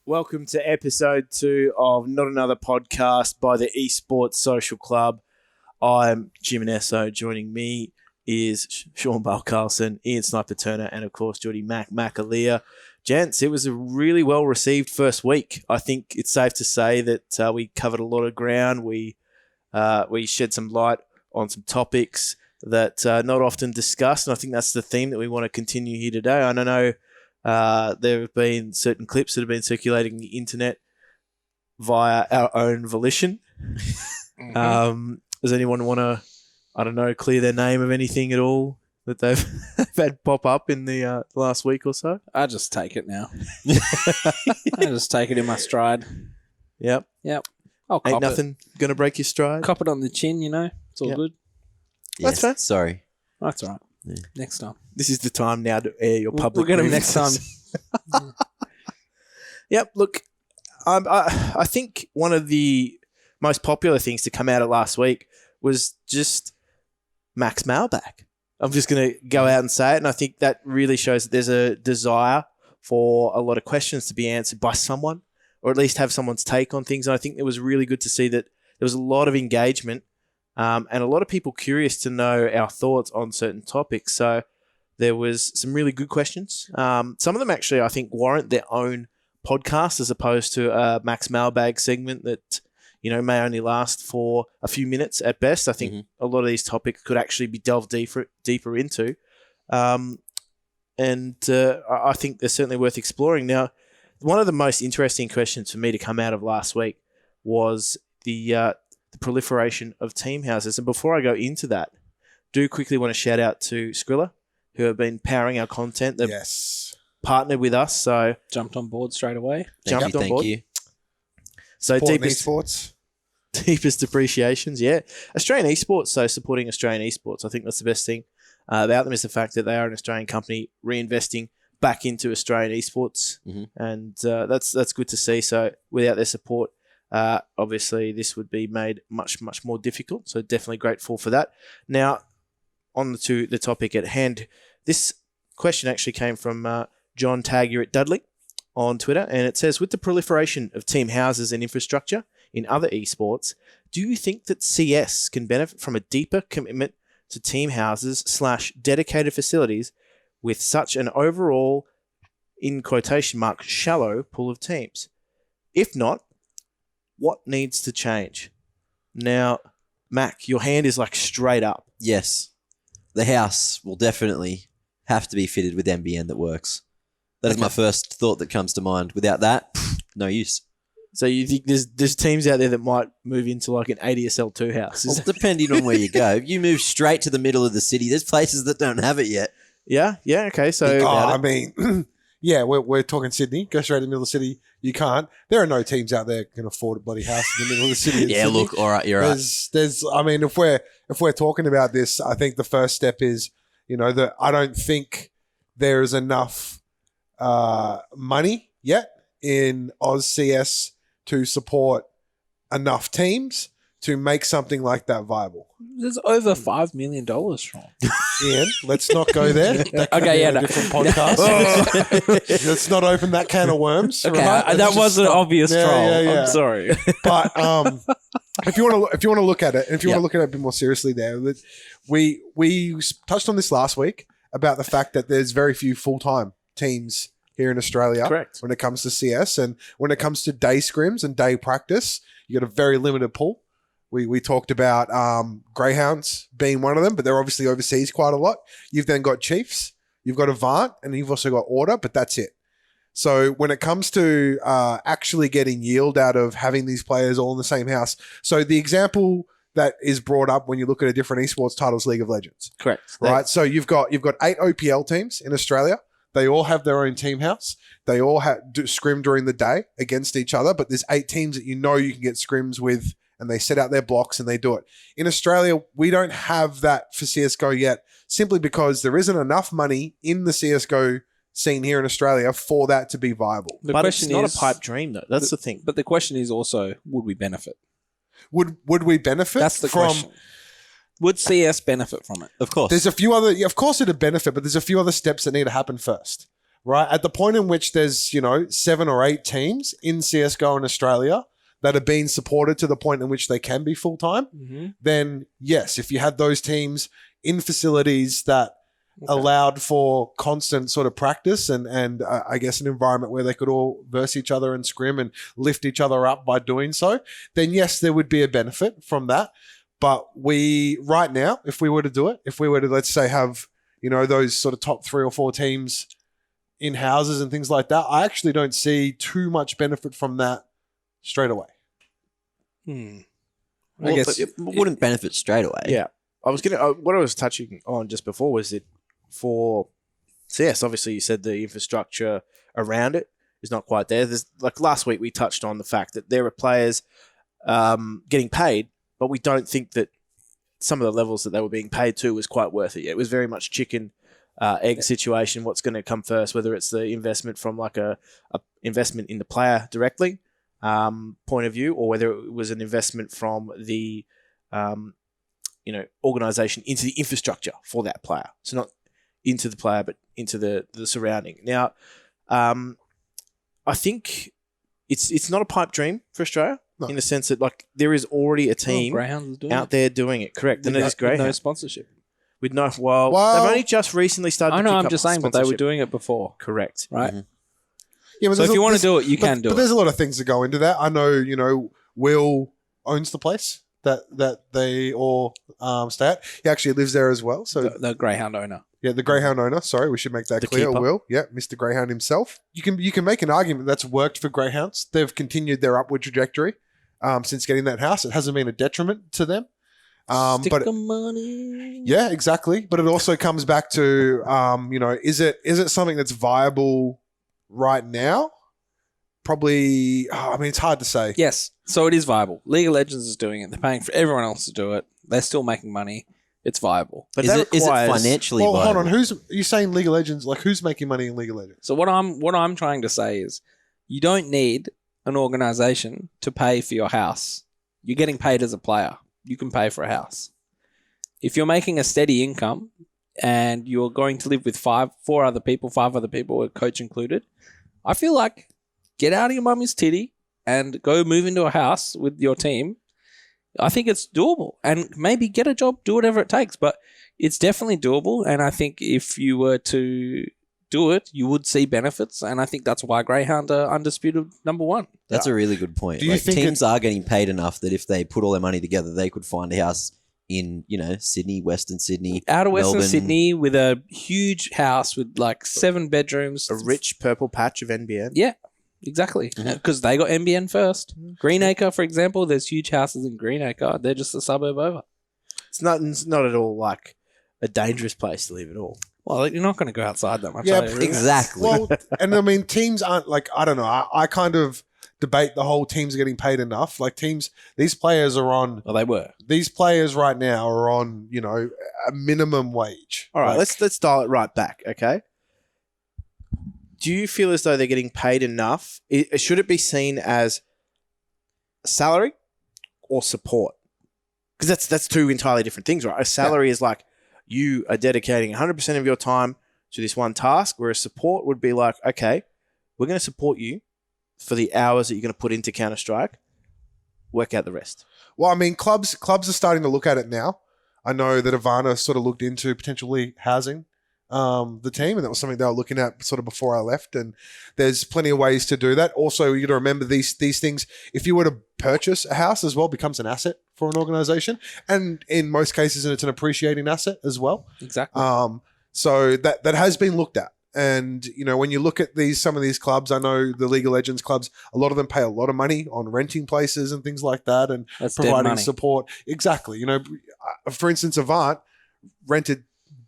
Welcome to episode 2 of Not Another Podcast by the Esports Social Club. I'm Jimneso. Joining me is Sean Baal Carlson, Iain Snyper Turner, and of course Geordie McAleer. Gents, it was a really well received first week. I think it's safe to say that we covered a lot of ground. We shed some light on some topics that are not often discussed, and I think that's the theme that we want to continue here today. I know there have been certain clips that have been circulating on the internet via our own volition. Does anyone want to, clear their name of anything at all that they've had pop up in the last week or so? I just take it now. I just take it in my stride. Yep. I'll cop Ain't nothing going to break your stride. Cop it on the chin, It's all good. That's fair. Sorry. That's all right. Yeah. Next time. This is the time now to air your public We'll get him next time. Yep, look, I think one of the most popular things to come out of last week was just Mac's Mailbag. I'm just going to go out and say it, and I think that really shows that there's a desire for a lot of questions to be answered by someone, or at least have someone's take on things. And I think it was really good to see that there was a lot of engagement and a lot of people curious to know our thoughts on certain topics. So there was some really good questions. Some of them actually, I think, warrant their own podcast as opposed to a Mac's Mailbag segment that, may only last for a few minutes at best. I think a lot of these topics could actually be delved deeper into. And I think they're certainly worth exploring. Now, one of the most interesting questions for me to come out of last week was the proliferation of team houses. And before I go into that, do quickly want to shout out to Skrilla, who have been powering our content. They've partnered with us, so jumped on board straight away. Thank you. So Esports. deepest appreciations, yeah. Australian Esports, so supporting Australian Esports. I think that's the best thing about them is the fact that they are an Australian company reinvesting back into Australian Esports, and that's good to see. So without their support, obviously this would be made much, much more difficult. So definitely grateful for that. Now, on to the topic at hand. This question actually came from John Tagger at Dudley on Twitter, and it says, with the proliferation of team houses and infrastructure in other esports, do you think that CS can benefit from a deeper commitment to team houses / dedicated facilities with such an overall, in quotation marks, shallow pool of teams? If not, what needs to change? Now, Mac, your hand is like straight up. Yes. The house will definitely have to be fitted with NBN that works. That is my first thought that comes to mind. Without that, no use. So you think there's teams out there that might move into like an ADSL2 house? Well, depending on where you go. If you move straight to the middle of the city, there's places that don't have it yet. Yeah, okay. So we're talking Sydney. Go straight to the middle of the city. You can't. There are no teams out there that can afford a bloody house in the middle of the city. Yeah, Sydney. look, all right, you're right. If we're talking about this, I think the first step is, that I don't think there is enough money yet in Oz CS to support enough teams to make something like that viable. There's over $5 million from. Iain, let's not go there. That could be a different podcast. Let's not open that can of worms. Okay, right? that was an obvious troll. Yeah. I'm sorry. But if you want to look at it, and if you want to look at it a bit more seriously, there, we touched on this last week about the fact that there's very few full-time teams here in Australia. Correct. When it comes to CS, and when it comes to day scrims and day practice, you got a very limited pool. We talked about Greyhounds being one of them, but they're obviously overseas quite a lot. You've then got Chiefs, you've got Avant, and you've also got Order, but that's it. So when it comes to actually getting yield out of having these players all in the same house, so the example that is brought up when you look at a different esports titles, League of Legends. Correct. Right? So you've got 8 OPL teams in Australia. They all have their own team house. They all scrim during the day against each other, but there's 8 teams that you can get scrims with, and they set out their blocks and they do it. In Australia, we don't have that for CSGO yet, simply because there isn't enough money in the CSGO scene here in Australia for that to be viable. But it's not a pipe dream, though. That's the thing. But the question is also, would we benefit? Would we benefit? That's the question. Would CS benefit from it? Of course. There's a few other, of course it'd benefit, but there's a few other steps that need to happen first. right? At the point in which there's, 7 or 8 teams in CSGO in Australia that are being supported to the point in which they can be full-time, then yes, if you had those teams in facilities that allowed for constant sort of practice and I guess an environment where they could all verse each other and scrim and lift each other up by doing so, then yes, there would be a benefit from that. But right now, if we were to do it, if we were to, let's say, have, those sort of top 3 or 4 teams in houses and things like that, I actually don't see too much benefit from that straight away. I guess it wouldn't benefit straight away. Yeah. What I was touching on just before was that for CS, obviously you said the infrastructure around it is not quite there. There's, like last week we touched on the fact that there are players getting paid, but we don't think that some of the levels that they were being paid to was quite worth it. It was very much chicken egg situation. What's going to come first, whether it's the investment from like a investment in the player directly point of view, or whether it was an investment from the organization into the infrastructure for that player. So not into the player, but into the surrounding. Now, I think it's not a pipe dream for Australia in the sense that like there is already a team out there doing it. Correct, and it is Greyhound. No sponsorship. With no, well, they've only just recently started. I know. To pick I'm up just saying, but they were doing it before. Correct. Right. Mm-hmm. Yeah, but so if you want to do it, you can do it. But there's a lot of things that go into that. I know, Will owns the place that they all stay at. He actually lives there as well. So the Greyhound owner. Yeah, the Greyhound owner. Sorry, we should make that The clear. keeper. Will, yeah, Mr. Greyhound himself. You can make an argument that's worked for Greyhounds. They've continued their upward trajectory since getting that house. It hasn't been a detriment to them. Stick But of money. yeah, exactly. But it also comes back to is it something that's viable right now? Probably. It's hard to say. Yes. So it is viable. League of Legends is doing it. They're paying for everyone else to do it. They're still making money. It's viable. But Is that it requires- financially Well, viable? hold on. Are you saying League of Legends? Like, who's making money in League of Legends? So what I'm trying to say is, you don't need an organization to pay for your house. You're getting paid as a player. You can pay for a house. If you're making a steady income and you're going to live with 5 other people, a coach included, I feel like get out of your mummy's titty and go move into a house with your team. I think it's doable, and maybe get a job, do whatever it takes, but it's definitely doable. And I think if you were to do it, you would see benefits. And I think that's why Greyhound are undisputed number 1. That's a really good point. Do you think teams are getting paid enough that if they put all their money together, they could find a house in, Sydney, Western Sydney, Out of Western Melbourne. Sydney with a huge house with like 7 bedrooms. a rich purple patch of NBN. Yeah, exactly. Because they got NBN first. Greenacre, for example, there's huge houses in Greenacre. They're just a suburb over. It's not at all like a dangerous place to live at all. Well, you're not going to go outside that much. Yeah, are you? Exactly. Well, and teams aren't like, I don't know. I kind of debate the whole teams are getting paid enough. Like these players are on. Well, they were. These players right now are on, a minimum wage. All right, Like, let's dial it right back, okay? Do you feel as though they're getting paid enough? Should it be seen as salary or support? Because that's 2 entirely different things, right? A salary is like you are dedicating 100% of your time to this one task, whereas support would be like, okay, we're going to support you for the hours that you're going to put into Counter-Strike. Work out the rest. Well, clubs are starting to look at it now. I know that Ivana sort of looked into potentially housing the team, and that was something they were looking at sort of before I left. And there's plenty of ways to do that. Also, you got to remember these things. If you were to purchase a house as well, becomes an asset for an organization, and in most cases, it's an appreciating asset as well. Exactly. So that has been looked at. And, when you look at some of these clubs, I know the League of Legends clubs, a lot of them pay a lot of money on renting places and things like that and That's dead providing money. support. Exactly. For instance, Avant rented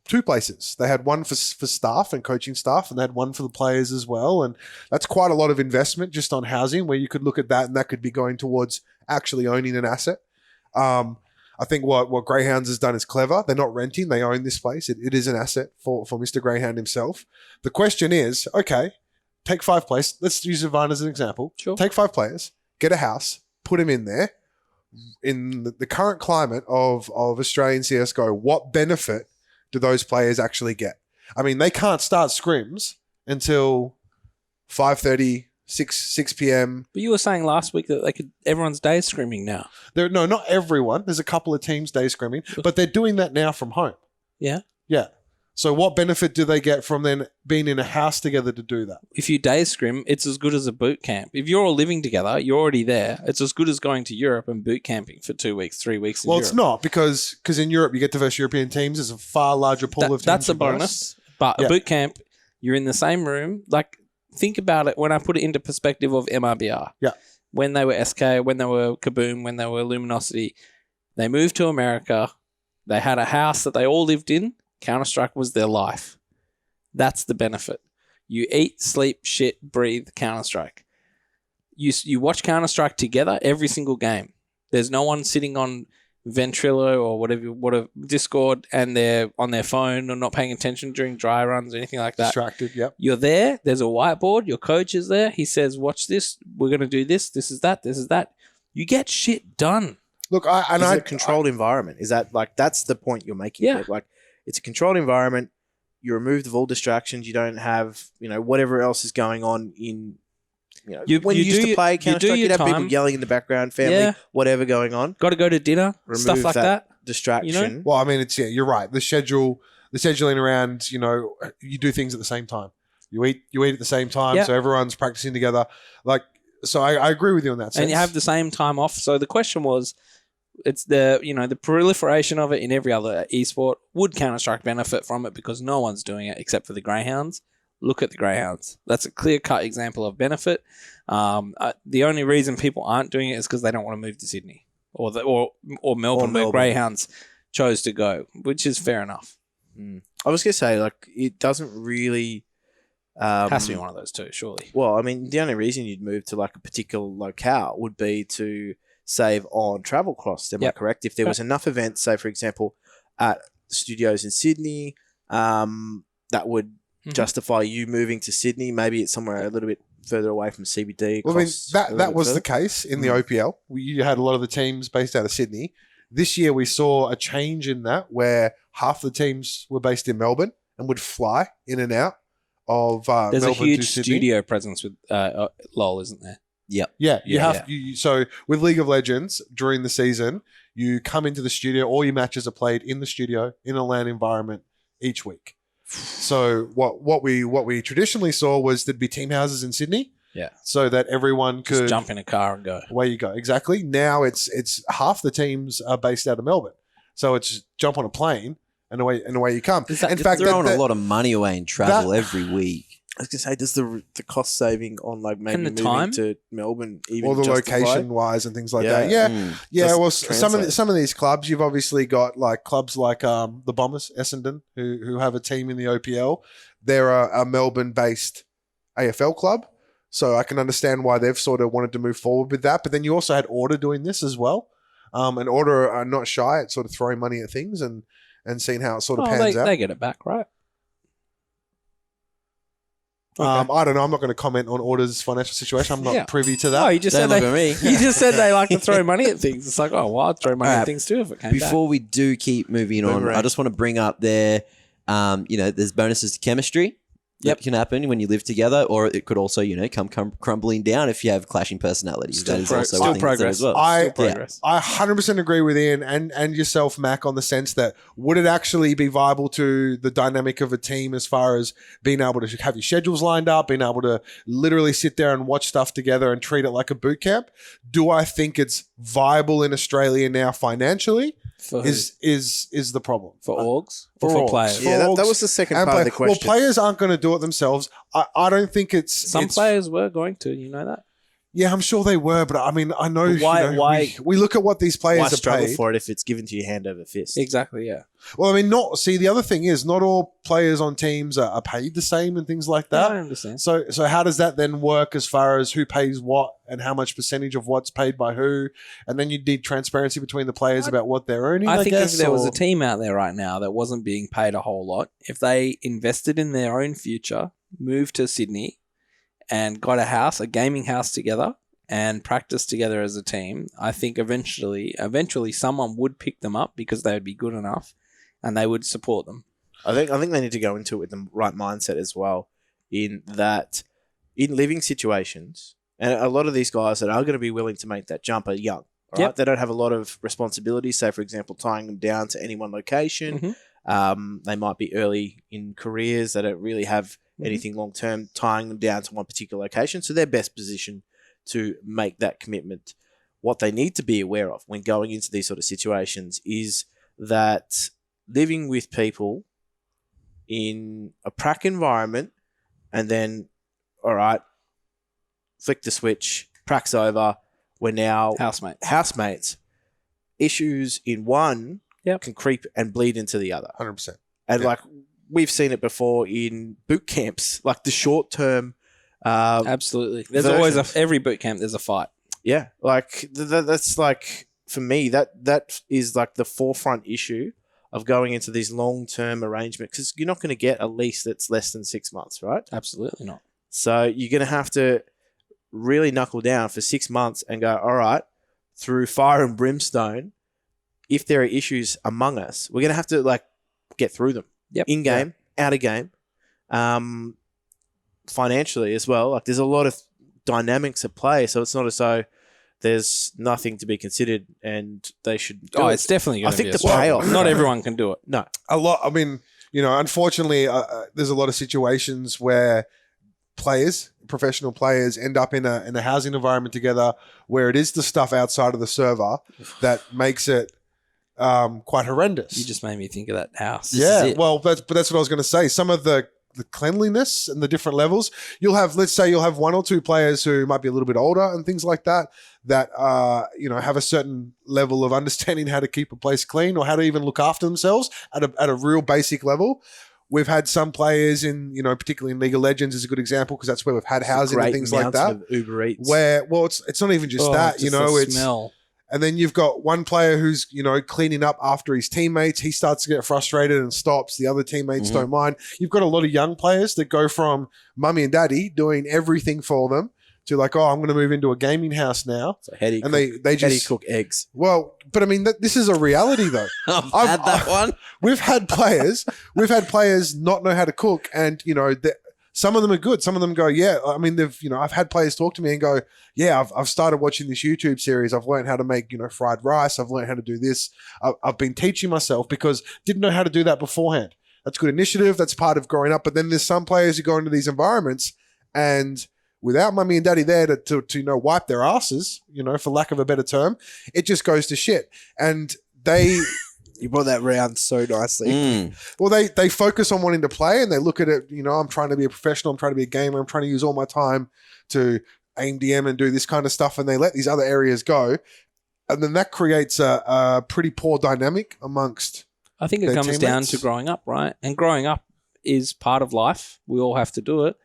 2 places. They had one for staff and coaching staff, and they had one for the players as well. And that's quite a lot of investment just on housing, where you could look at that and that could be going towards actually owning an asset. I think what Greyhounds has done is clever. They're not renting; they own this place. It is an asset for Mr. Greyhound himself. The question is, okay, take 5 players. Let's use Ivan as an example. Sure. Take 5 players, get a house, put them in there. In the current climate of Australian CSGO, what benefit do those players actually get? They can't start scrims until 5:30, 6 p.m. But you were saying last week that everyone's day screaming now. No, not everyone. There's a couple of teams day scrimming, but they're doing that now from home. Yeah. Yeah. So what benefit do they get from then being in a house together to do that? If you day scrim, it's as good as a boot camp. If you're all living together, you're already there. It's as good as going to Europe and boot camping for 2 weeks, 3 weeks in Well, Europe. it's not because in Europe you get diverse European teams. There's a far larger pool of teams. That's a diverse. bonus. But Yeah. a boot camp, you're in the same room. Like, think about it when I put it into perspective of MRBR. Yeah. When they were SK, when they were Kaboom, when they were Luminosity, they moved to America. They had a house that they all lived in. Counter-Strike was their life. That's the benefit. You eat, sleep, shit, breathe Counter-Strike. You watch Counter-Strike together every single game. There's no one sitting on Ventrilo or whatever Discord and they're on their phone or not paying attention during dry runs or anything like that. Distracted, yep. You're there. There's a whiteboard. Your coach is there. He says, watch this. We're going to do this. This is that. This is that. You get shit done. Look, Is it a controlled environment? Is that that's the point you're making? Yeah. Like, it's a controlled environment. You're removed of all distractions. You don't have, whatever else is going on in, when you used to play Counter-Strike, you'd have people yelling in the background, family, whatever going on. Got to go to dinner, Remove stuff like that. Distraction. Well, I mean, you're right. The scheduling around, you do things at the same time. You eat at the same time, so everyone's practicing together. Like, so I agree with you on that sense. And you have the same time off. So the question was, it's the proliferation of it in every other esport. Would Counter-Strike benefit from it because no one's doing it except for the Greyhounds? Look at the Greyhounds. That's a clear-cut example of benefit. The only reason people aren't doing it is because they don't want to move to Sydney or Melbourne, where Greyhounds chose to go, which is fair enough. I was going to say, it doesn't really... has to be one of those two, surely. Well, I mean, the only reason you'd move to a particular locale would be to save on travel costs. Am I correct? If there was enough events, say, for example, at studios in Sydney, that would justify you moving to Sydney. Maybe it's somewhere a little bit further away from CBD. Well, I mean, that was the case in the OPL. You had a lot of the teams based out of Sydney. This year, we saw a change in that where half the teams were based in Melbourne and would fly in and out of There's Melbourne a huge to Sydney. studio presence with LOL, isn't there? Yep. Yeah, so with League of Legends during the season, you come into the studio. All your matches are played in the studio in a LAN environment each week. So what we traditionally saw was there'd be team houses in Sydney. Yeah. So that everyone could just jump in a car and go. Away you go. Exactly. Now it's half the teams are based out of Melbourne, so it's jump on a plane and away you come. In fact, throwing a lot of money away in travel every week. I was going to say, does the cost saving on maybe and the moving time to Melbourne even or the justify? location wise and things like that? Yeah. Well, some of these clubs, you've obviously got clubs like the Bombers, Essendon, who have a team in the OPL. They're a Melbourne based AFL club, so I can understand why they've sort of wanted to move forward with that. But then you also had Order doing this as well, and Order are not shy at sort of throwing money at things and seeing how it sort of pans out. They get it back, right? Okay. I don't know. I'm not going to comment on Order's financial situation. I'm not privy to that. Oh, you just said Don't look at me. you just said they like to throw money at things. It's like, oh, well, I'd throw money at things too if it came Before back. we do keep moving on, I just want to bring up there, there's bonuses to chemistry. That can happen when you live together, or it could also, come crumbling down if you have clashing personalities. That is also a thing progress. as well. I 100% agree with Ian and yourself, Mac, on the sense that would it actually be viable to the dynamic of a team as far as being able to have your schedules lined up, being able to literally sit there and watch stuff together and treat it like a boot camp? Do I think it's viable in Australia now financially? For who? Is the problem For orgs? For or orgs. for players? Yeah, that was the second part of the question. Well, players aren't going to do it themselves. I don't think it's... Some players were going to, you know that? Yeah, I'm sure they were, but I mean, I know... But why we look at what these players Why are struggle paid. for it if it's given to you hand over fist? Exactly, yeah. Well, I mean, the other thing is not all players on teams are paid the same and things like that. I understand. So how does that then work as far as who pays what and how much percentage of what's paid by who? And then you need transparency between the players about what they're earning, I think guess, if there was a team out there right now that wasn't being paid a whole lot, if they invested in their own future, moved to Sydney and got a gaming house together and practiced together as a team, I think eventually someone would pick them up because they would be good enough and they would support them. I think they need to go into it with the right mindset as well. in that in living situations, and a lot of these guys that are going to be willing to make that jump are young. Right? Yep. They don't have a lot of responsibility. Say, for example, tying them down to any one location. They might be early in careers. They don't really have anything long term tying them down to one particular location. So they're best positioned to make that commitment. What they need to be aware of when going into these sort of situations is that living with people in a prac environment and then, all right, flick the switch, prac's over, we're now housemates. Issues in one can creep and bleed into the other. 100%. And like we've seen it before in boot camps, like the short term. Absolutely. There's always every boot camp, there's a fight. Yeah. Like that's like, for me, that is like the forefront issue of going into these long-term arrangements, because you're not going to get a lease that's less than 6 months, right? Absolutely not. So you're going to have to really knuckle down for 6 months and go, all right, through fire and brimstone, if there are issues among us, we're going to have to like get through them. In game, out of game, financially as well. Like there's a lot of dynamics at play, so it's not as though there's nothing to be considered and they should do it. It's definitely going to be the payoff. Not everyone can do it. No. A lot. I mean, unfortunately, there's a lot of situations where professional players end up in a housing environment together where it is the stuff outside of the server that makes it quite horrendous. You just made me think of that house. Well, that's what I was going to say. Some of the cleanliness and the different levels, let's say you'll have one or two players who might be a little bit older and things like that have a certain level of understanding how to keep a place clean or how to even look after themselves at a real basic level. We've had some players in, particularly in League of Legends is a good example because that's where we've had housing and things like that. Uber Eats. Where, it's not even just that, just the smell. And then you've got one player who's, cleaning up after his teammates. He starts to get frustrated and stops. The other teammates don't mind. You've got a lot of young players that go from mummy and daddy doing everything for them to like, I'm going to move into a gaming house now. So they just Hetty cook eggs. Well, but I mean, this is a reality though. I've had that one. We've had players not know how to cook, and some of them are good. Some of them go, I mean, I've had players talk to me and go, I've started watching this YouTube series. I've learned how to make, fried rice. I've learned how to do this. I've been teaching myself because didn't know how to do that beforehand. That's good initiative. That's part of growing up. But then there's some players who go into these environments and without mummy and daddy there to wipe their asses, for lack of a better term, it just goes to shit. And they... You brought that round so nicely. Well, they focus on wanting to play and they look at it, I'm trying to be a professional, I'm trying to be a gamer, I'm trying to use all my time to aim DM and do this kind of stuff, and they let these other areas go. And then that creates a pretty poor dynamic amongst I think it comes down to growing up, right? And growing up is part of life. We all have to do it.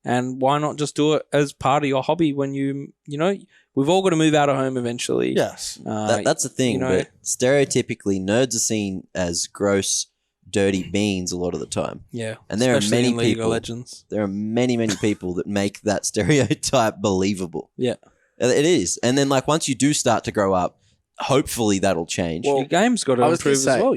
And why not just do it as part of your hobby when we've all got to move out of home eventually. Yes. That's the thing. But stereotypically, nerds are seen as gross, dirty beans a lot of the time. Yeah. And there are many in League people. Of Legends. There are many people that make that stereotype believable. Yeah. It is. And then once you do start to grow up, hopefully that'll change. Well, your game's got to improve as well,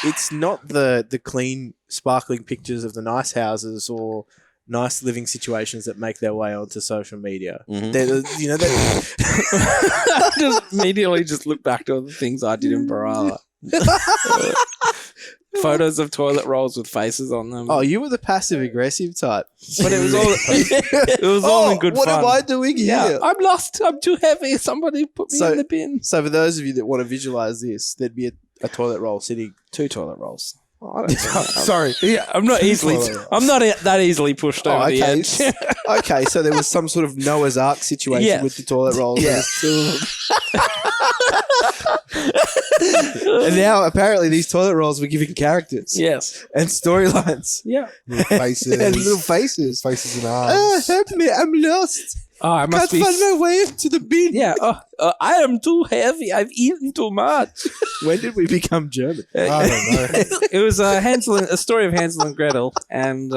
It's not the clean, sparkling pictures of the nice houses or nice living situations that make their way onto social media. I just immediately look back to the things I did in Barala. Photos of toilet rolls with faces on them. Oh, you were the passive aggressive type. But it was all in good fun. What am I doing here? Yeah, I'm lost. I'm too heavy. Somebody put me in the bin. So for those of you that want to visualize this, there'd be a toilet roll sitting. 2 toilet rolls. Oh, I don't know. Sorry. Yeah, I'm not that easily pushed over the edge. Okay, so there was some sort of Noah's Ark situation with the toilet rolls. Yeah. And now apparently these toilet rolls were giving characters. Yes. And storylines. Yeah. Little faces. And little faces. Faces and arms. Help me, I'm lost. Oh, I must Can't find my way to the bin. Yeah. I am too heavy. I've eaten too much. When did we become German? I don't know. It was a story of Hansel and Gretel, and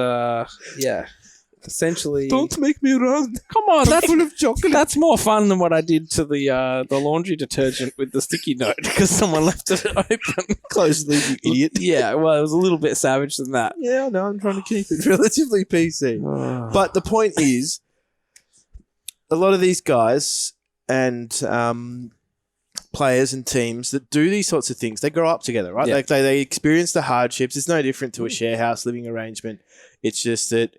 essentially. Don't make me run. Come on, that's Full of chocolate. That's more fun than what I did to the laundry detergent with the sticky note because someone left it open. Close the lid, you idiot. Yeah, well, it was a little bit savage than that. Yeah, no, I'm trying to keep it relatively PC. But the point is, a lot of these guys and players and teams that do these sorts of things, they grow up together, right? Yeah. Like they experience the hardships. It's no different to a share house living arrangement. It's just that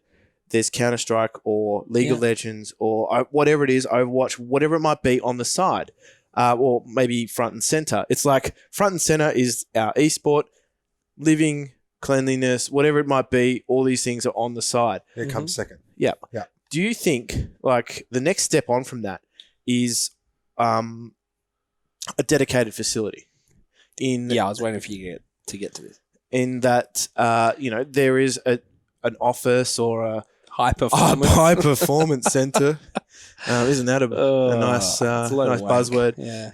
there's Counter-Strike or League of Legends or whatever it is, Overwatch, whatever it might be on the side, or maybe front and center. It's like front and center is our esport, living, cleanliness, whatever it might be. All these things are on the side. It comes second. Yeah. Yeah. Do you think like the next step on from that is a dedicated facility? I was waiting for you to get to this. In that, there is an office or a High performance. high performance center. Isn't that a nice it's a load of wank. buzzword? Yeah.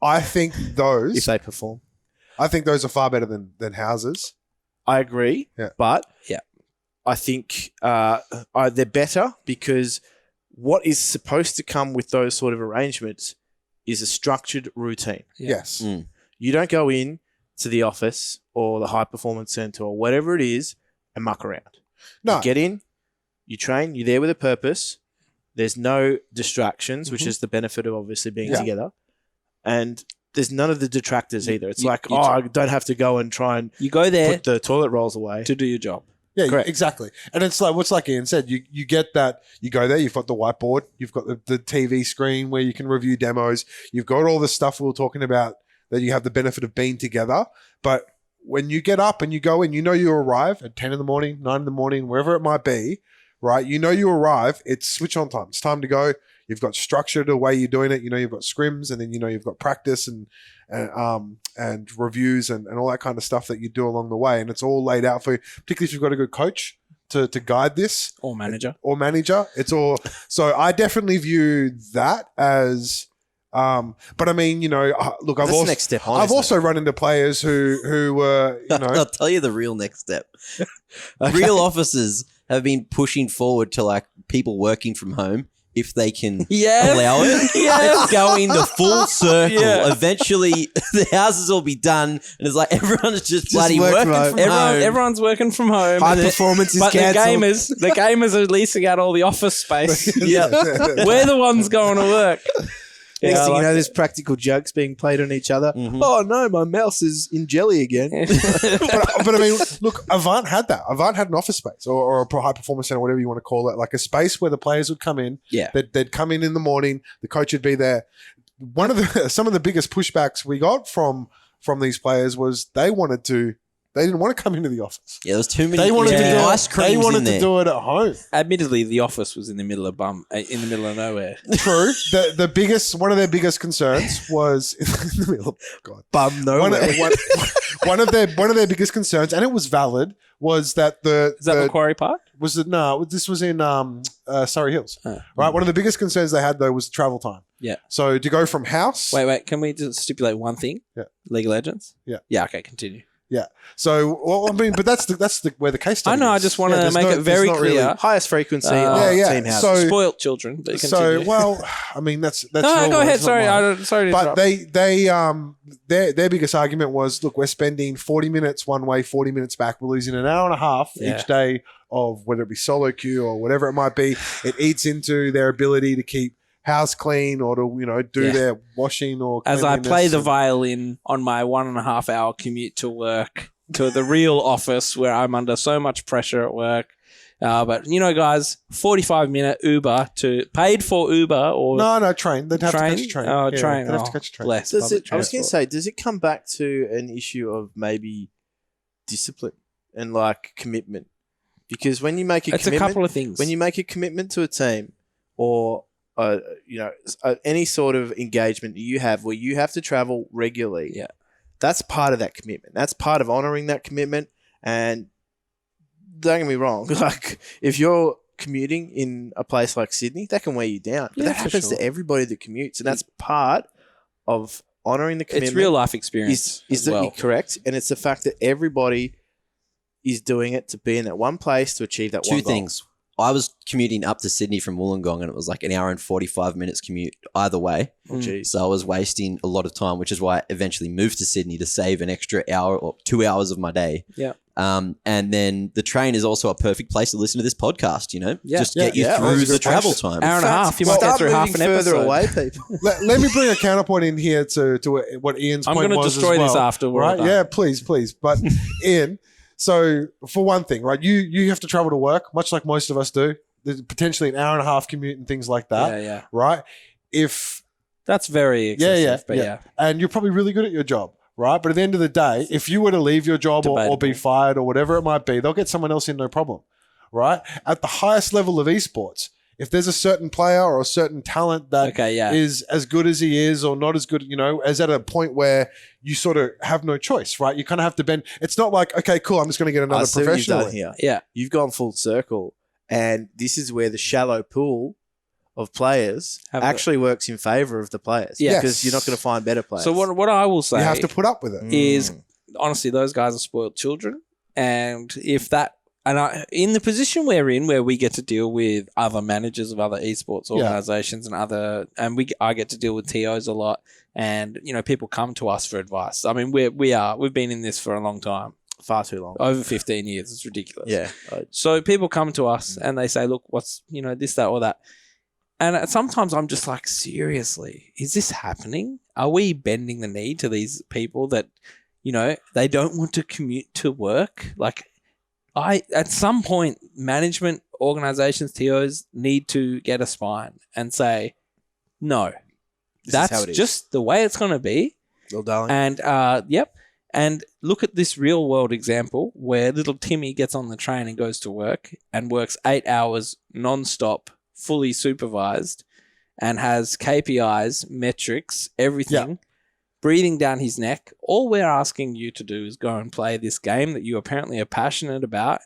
I think those. If they perform, I think those are far better than houses. I agree. Yeah. But Yeah. I think they're better because what is supposed to come with those sort of arrangements is a structured routine. Yeah. Yes. You don't go in to the office or the high performance center or whatever it is and muck around. No. You get in, you train, you're there with a purpose. There's no distractions, which is the benefit of obviously being together. And there's none of the detractors either. It's I don't have to go and try and You go there put the toilet rolls away. to do your job. Yeah, Correct. exactly. And it's like what's like Ian said. You get that. You go there. You've got the whiteboard. You've got the TV screen where you can review demos. You've got all the stuff we were talking about that you have the benefit of being together. But when you get up and you go in, you arrive at 10 in the morning, 9 in the morning, wherever it might be, right? You arrive. It's switch on time. It's time to go. You've got structure to the way you're doing it. You've got scrims, and then you've got practice and reviews and all that kind of stuff that you do along the way, and it's all laid out for you. Particularly if you've got a good coach to guide this Or manager. It's all. So I definitely view that as. But I mean, look, That's the next step on, I've isn't also run into players who were, I'll tell you the real next step. Real officers have been pushing forward to like people working from home if they can allow it. It's going the full circle. Yeah. Eventually, the houses will be done, and it's like everyone's just bloody work working from from home. home. Everyone's working from home. High performance is But the cancelled. gamers are leasing out all the office space. Yeah. We're the ones going to work. Next Yeah, thing you know, it. there's practical jokes being played on each other. Mhm. Oh no, my mouse is in jelly again. but I mean, look, Avant had that. Avant had an office space or a high performance center, whatever you want to call it, like a space where the players would come in. Yeah. They'd come in the morning. The coach would be there. Some of the biggest pushbacks we got from these players was they didn't want to come into the office. Yeah, there's too many. They wanted too to many do ice creams They wanted in to there. do it at home. Admittedly, the office was in the middle of nowhere. True. One of their biggest concerns was in the middle of God. Bum nowhere. One of their biggest concerns, and it was valid, was that Is that Macquarie Park? this was in Surrey Hills. Oh. Right. One of the biggest concerns they had though was travel time. Yeah. So to go from house. Wait. Can we just stipulate one thing? Yeah. League of Legends? Yeah. Yeah, okay, continue. Yeah. So I mean, but that's where the case study. I know, I is. just want to there's make it there's very not clear. really- Highest frequency Yeah, of yeah. team houses. So- Spoilt children. But So continue. well, I mean that's no, your go ahead. words, not mine. Sorry to But interrupt. their biggest argument was, look, we're spending 40 minutes one way, 40 minutes back. We're losing an hour and a half Yeah. each day of whether it be solo queue or whatever it might be. It eats into their ability to keep house clean or to do Yeah. their washing or As I cleanliness play the and- violin on my 1.5 hour commute to work, to the real office where I'm under so much pressure at work. But guys, 45-minute Uber paid for Uber or No, train. They'd have train. to catch a train. Oh, Yeah, train. They'd have to Oh, catch a train. bless. I was public going to transport. say, does it come back to an issue of maybe discipline and like commitment? Because when you make a It's a commitment, couple of things. when you make a commitment to a team or any sort of engagement that you have where you have to travel regularly, Yeah. that's part of that commitment. That's part of honoring that commitment. And don't get me wrong, like if you're commuting in a place like Sydney, that can weigh you down. But Yeah, that for happens sure. to everybody that commutes, and that's part of honoring the commitment. It's real life experience. Is as that well. correct? And it's the fact that everybody is doing it to be in that one place to achieve that Two one goal. things. I was commuting up to Sydney from Wollongong, and it was like an hour and 45 minutes commute either way. Oh, geez. So I was wasting a lot of time, which is why I eventually moved to Sydney to save an extra hour or 2 hours of my day. Yeah. And then the train is also a perfect place to listen to this podcast, you know? Yeah. Just get you Yeah. through That's a the good travel question. time. Hour and a half. You might get Start through half moving an further episode. away, people. Let me bring a counterpoint in here to what Ian's I'm point going to was destroy as well, this after we're all right? done. Yeah, please. But Ian, so for one thing, right, you have to travel to work, much like most of us do. There's potentially an hour and a half commute and things like that, Yeah. right? If That's very excessive, but yeah. and you're probably really good at your job, right? But at the end of the day, if you were to leave your job or be Debatable. fired or whatever it might be, they'll get someone else in, no problem, right? At the highest level of esports, if there's a certain player or a certain talent that Okay, yeah. is as good as he is or not as good, you know, as at a point where you sort of have no choice, right? You kind of have to bend. It's not like, okay, cool, I'm just going to get I another see what you've professional. done here. Yeah. You've gone full circle, and this is where the shallow pool of players Have actually works in favour of the players. Yeah. Because you're not going to find better players. So what I will say You have to put up with it. is, honestly, those guys are spoiled children. And if that, in the position we're in, where we get to deal with other managers of other esports organizations and I get to deal with TOs a lot, and you know, people come to us for advice. I mean, we've been in this for a long time, far too long. over 15 years. It's ridiculous. Yeah. So people come to us and they say, look, what's, you know, this, that, or that. And sometimes I'm just like, seriously, is this happening? Are we bending the knee to these people that, you know, they don't want to commute to work? Like, at some point, management, organizations, TOs need to get a spine and say, no, This is how that's it is. just the way it's going to be. Little darling. And, yep. And look at this real world example where little Timmy gets on the train and goes to work and works 8 hours non-stop, fully supervised, and has KPIs, metrics, everything breathing down his neck. All we're asking you to do is go and play this game that you apparently are passionate about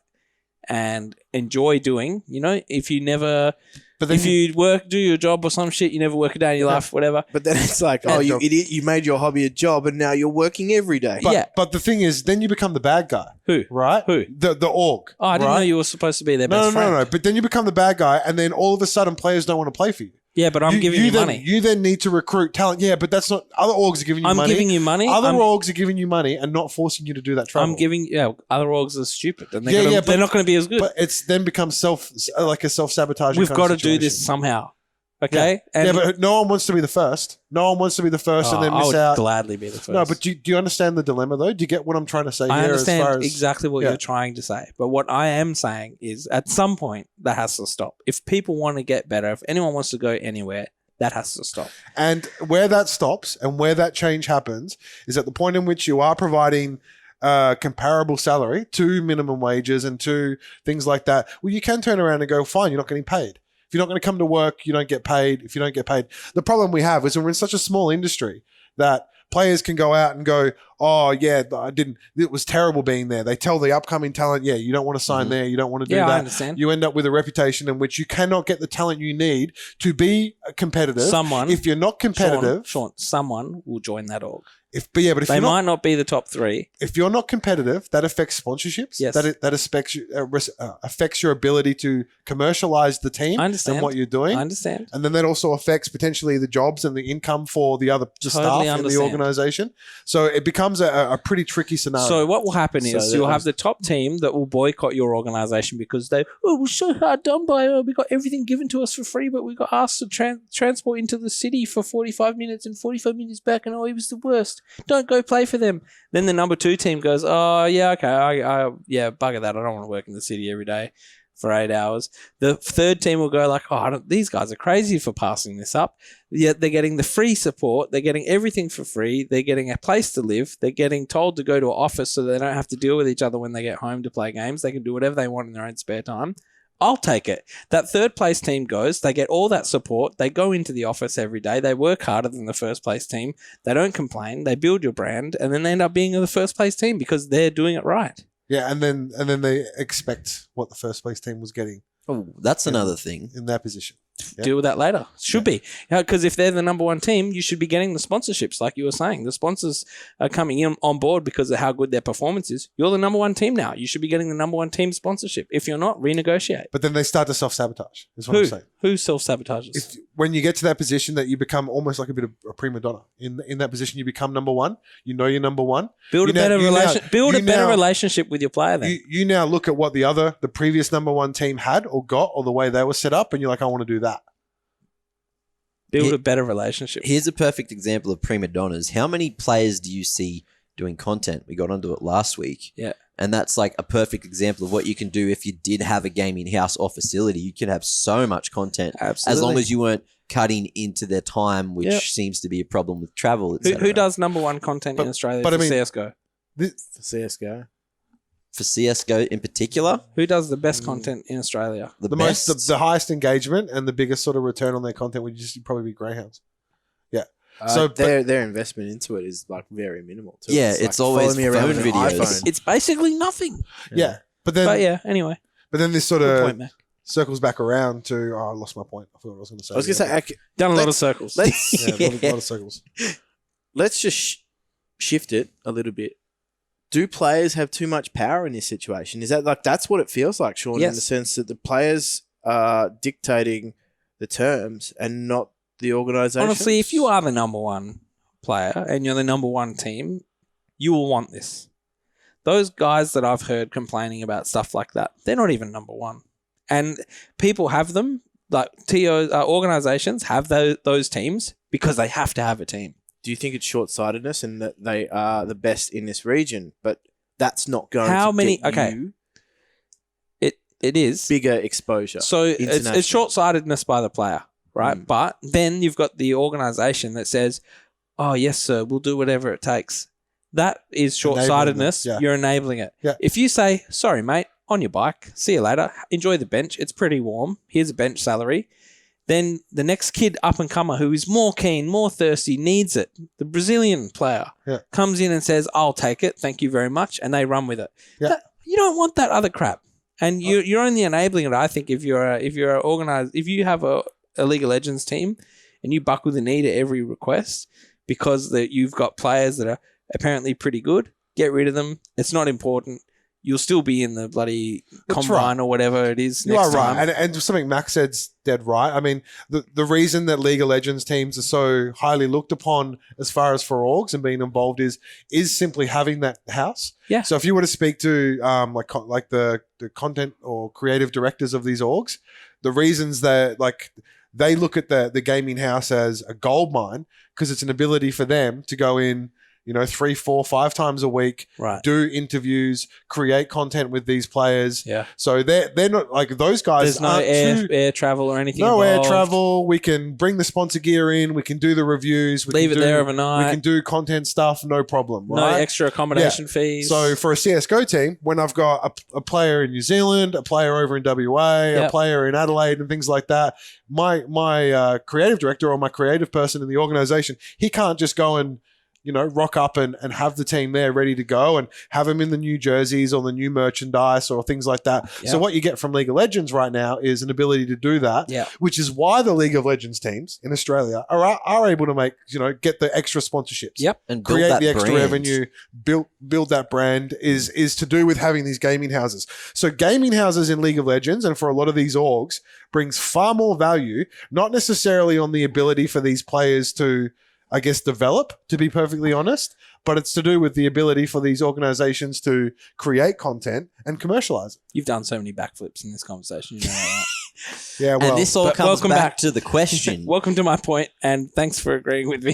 and enjoy doing. You know, if you never... But then if you do your job or some shit, you never work a day in your life, whatever. But then it's like, oh, you idiot, you made your hobby a job and now you're working every day. But the thing is, then you become the bad guy. Who? Right? Who? The org. Oh, I didn't right? know you were supposed to be their best friend. No. But then you become the bad guy, and then all of a sudden players don't want to play for you. Yeah, but I'm giving you then, money. You then need to recruit talent. Yeah, but that's not... Other orgs are giving you I'm money. giving you money. Other I'm- orgs are giving you money and not forcing you to do that travel. I'm giving, other orgs are stupid and Yeah, they're but- not going to be as good. But it's then becomes a self-sabotage. We've got to do this somehow. Okay? Yeah, but no one wants to be the first. No one wants to be the first and then I miss would out. gladly be the first. No, but do you understand the dilemma though? Do you get what I'm trying to say I here? As far understand as exactly what you're trying to say. But what I am saying is at some point that has to stop. If people want to get better, if anyone wants to go anywhere, that has to stop. And where that stops and where that change happens is at the point in which you are providing comparable salary to minimum wages and to things like that. Well, you can turn around and go, fine, you're not getting paid. If you're not going to come to work, you don't get paid. If you don't get paid, the problem we have is we're in such a small industry that players can go out and go, oh yeah, it was terrible being there. They tell the upcoming talent, yeah, you don't want to sign there. You don't want to do that. I understand. You end up with a reputation in which you cannot get the talent you need to be competitive. If you're not competitive, Sean, someone will join that org. But They if you're might not be the top three. if you're not competitive, that affects sponsorships. Yes. That affects your ability to commercialize the team I understand. and what you're doing. I understand. And then that also affects potentially the jobs and the income for the other staff in the understand. organization. So it becomes a pretty tricky scenario. So what will happen So is that you'll was- have the top team that will boycott your organization because we're so hard done by. We got everything given to us for free, but we got asked to transport into the city for 45 minutes and 45 minutes back, and it was the worst. Don't go play for them. Then the number 2 team goes, oh yeah, okay, bugger that. I don't want to work in the city every day for 8 hours. The third team will go like, these guys are crazy for passing this up. Yet they're getting the free support. They're getting everything for free. They're getting a place to live. They're getting told to go to an office so they don't have to deal with each other when they get home to play games. They can do whatever they want in their own spare time. I'll take it. That third place team goes, they get all that support, they go into the office every day, they work harder than the first place team, they don't complain, they build your brand, and then they end up being the first place team because they're doing it right. yeah, and then they expect what the first place team was getting Oh, that's another thing. in that position. Deal with that later. Should be. Because if they're the number one team, you should be getting the sponsorships, like you were saying. The sponsors are coming in on board because of how good their performance is. You're the number one team now. You should be getting the number one team sponsorship. If you're not, renegotiate. But then they start to self-sabotage, is what I'm saying. Who self-sabotages? When you get to that position that you become almost like a bit of a prima donna. In that position, you become number one. You know you're number one. Build a better relationship with your player then. You now look at what the previous number one team had or got or the way they were set up, and you're like, I want to do that. Build a better relationship. Here's a perfect example of prima donnas. How many players do you see doing content? We got onto it last week. Yeah. And that's like a perfect example of what you can do if you did have a gaming house or facility. You can have so much content. Absolutely. As long as you weren't cutting into their time, which seems to be a problem with travel. Who does number one content in Australia for CSGO? For CSGO. For CSGO in particular? Who does the best content in Australia? The highest engagement and the biggest sort of return on their content would just probably be Greyhounds. Yeah. So their investment into it is like very minimal too. Yeah, it's like always follow me around phone with an videos. iPhone. It's basically nothing. Yeah. But then anyway. But then this sort Good of point, Mac. circles back around to I lost my point. I forgot what I was going to say. I was going to say, Done a lot of circles. Let's a lot of circles. let's just shift it a little bit. Do players have too much power in this situation? Is that that's what it feels like, Sean, Yes. in the sense that the players are dictating the terms and not the organisation? Honestly, if you are the number one player and you're the number one team, you will want this. Those guys that I've heard complaining about stuff like that, they're not even number one. And people have them, like organisations have those teams because they have to have a team. Do you think it's short-sightedness and that they are the best in this region, but that's not going to get you it is bigger exposure? So it's short-sightedness by the player, right? But then you've got the organisation that says, oh, yes, sir, we'll do whatever it takes. That is short-sightedness. You're enabling it. Yeah. If you say, sorry, mate, on your bike, see you later, enjoy the bench, it's pretty warm, here's a bench salary, then the next kid up-and-comer who is more keen, more thirsty, needs it, the Brazilian player, comes in and says, I'll take it, thank you very much, and they run with it. Yeah. You don't want that other crap. And you're only enabling it, I think, if you have a League of Legends team and you buckle the knee to every request because you've got players that are apparently pretty good, get rid of them. It's not important. You'll still be in the bloody combine or whatever it is. You are right. And something Max said's dead right. I mean, the reason that League of Legends teams are so highly looked upon as far as for orgs and being involved is simply having that house. Yeah. So if you were to speak to like the content or creative directors of these orgs, the reasons that they look at the gaming house as a gold mine because it's an ability for them to go in, 3, 4, 5 times a week, do interviews, create content with these players. Yeah. So they're not like those guys. There's no air travel or anything. No involved. air travel. We can bring the sponsor gear in. We can do the reviews. Leave it there overnight. We can do content stuff. No problem. No right? extra accommodation fees. So for a CSGO team, when I've got a player in New Zealand, a player over in WA, a player in Adelaide, and things like that, my creative director or my creative person in the organization, he can't just go and rock up and have the team there ready to go and have them in the new jerseys or the new merchandise or things like that. Yep. So what you get from League of Legends right now is an ability to do that, which is why the League of Legends teams in Australia are able to make, get the extra sponsorships. Yep. And build create that the extra brand. revenue, build that brand is to do with having these gaming houses. So gaming houses in League of Legends and for a lot of these orgs brings far more value, not necessarily on the ability for these players to, I guess, develop, to be perfectly honest, but it's to do with the ability for these organizations to create content and commercialize it. You've done so many backflips in this conversation. You know that. Yeah, well, and this all comes back to the question. Welcome to my point, and thanks for agreeing with me.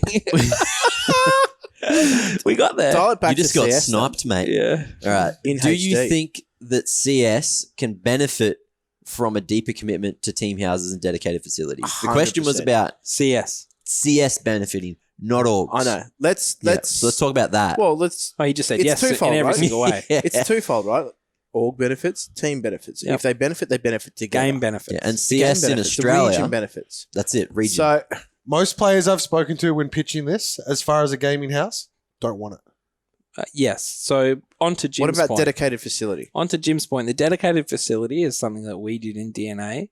We got there. Dial it back You just to got CS, sniped, mate. Yeah. All right. In Do you HD. think that CS can benefit from a deeper commitment to team houses and dedicated facilities? The question was 100%. about CS benefiting, not orgs. I know. Let's So let's talk about that. Well, let's. Oh, you just said It's yes twofold, in every right? single way. It's twofold, right? Org benefits, team benefits. Yep. If they benefit together. Game benefits. Yeah, and The CS game in benefits, the Australia, region benefits. that's it, region. So most players I've spoken to when pitching this, as far as a gaming house, don't want it. Yes. So on to Jim's what about point. dedicated facility? On to Jim's point. The dedicated facility is something that we did in DNA.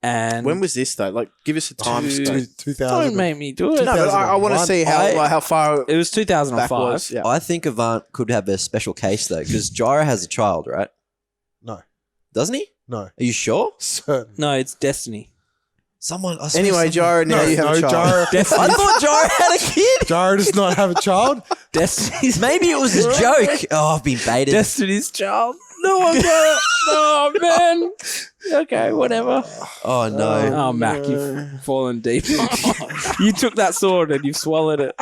And When was this though? Like, give us a time. Don't 2000. make me do it. No, but I want to 2001. see how far It was back 2005. was. Yeah. I think Avant could have a special case though, because Gyro has a child, right? No. Doesn't he? No. Are you sure? Certain. No, it's Destiny. Someone. I swear Anyway, Gyro, now you have a child. I thought Gyro had a kid. Gyro does not have a child. Destiny's Maybe it was a joke. Oh, I've been baited. Destiny's child. No, I'm not. Oh, man. Okay, whatever. Oh no. Oh, Mac, you've fallen deep. You took that sword and you've swallowed it.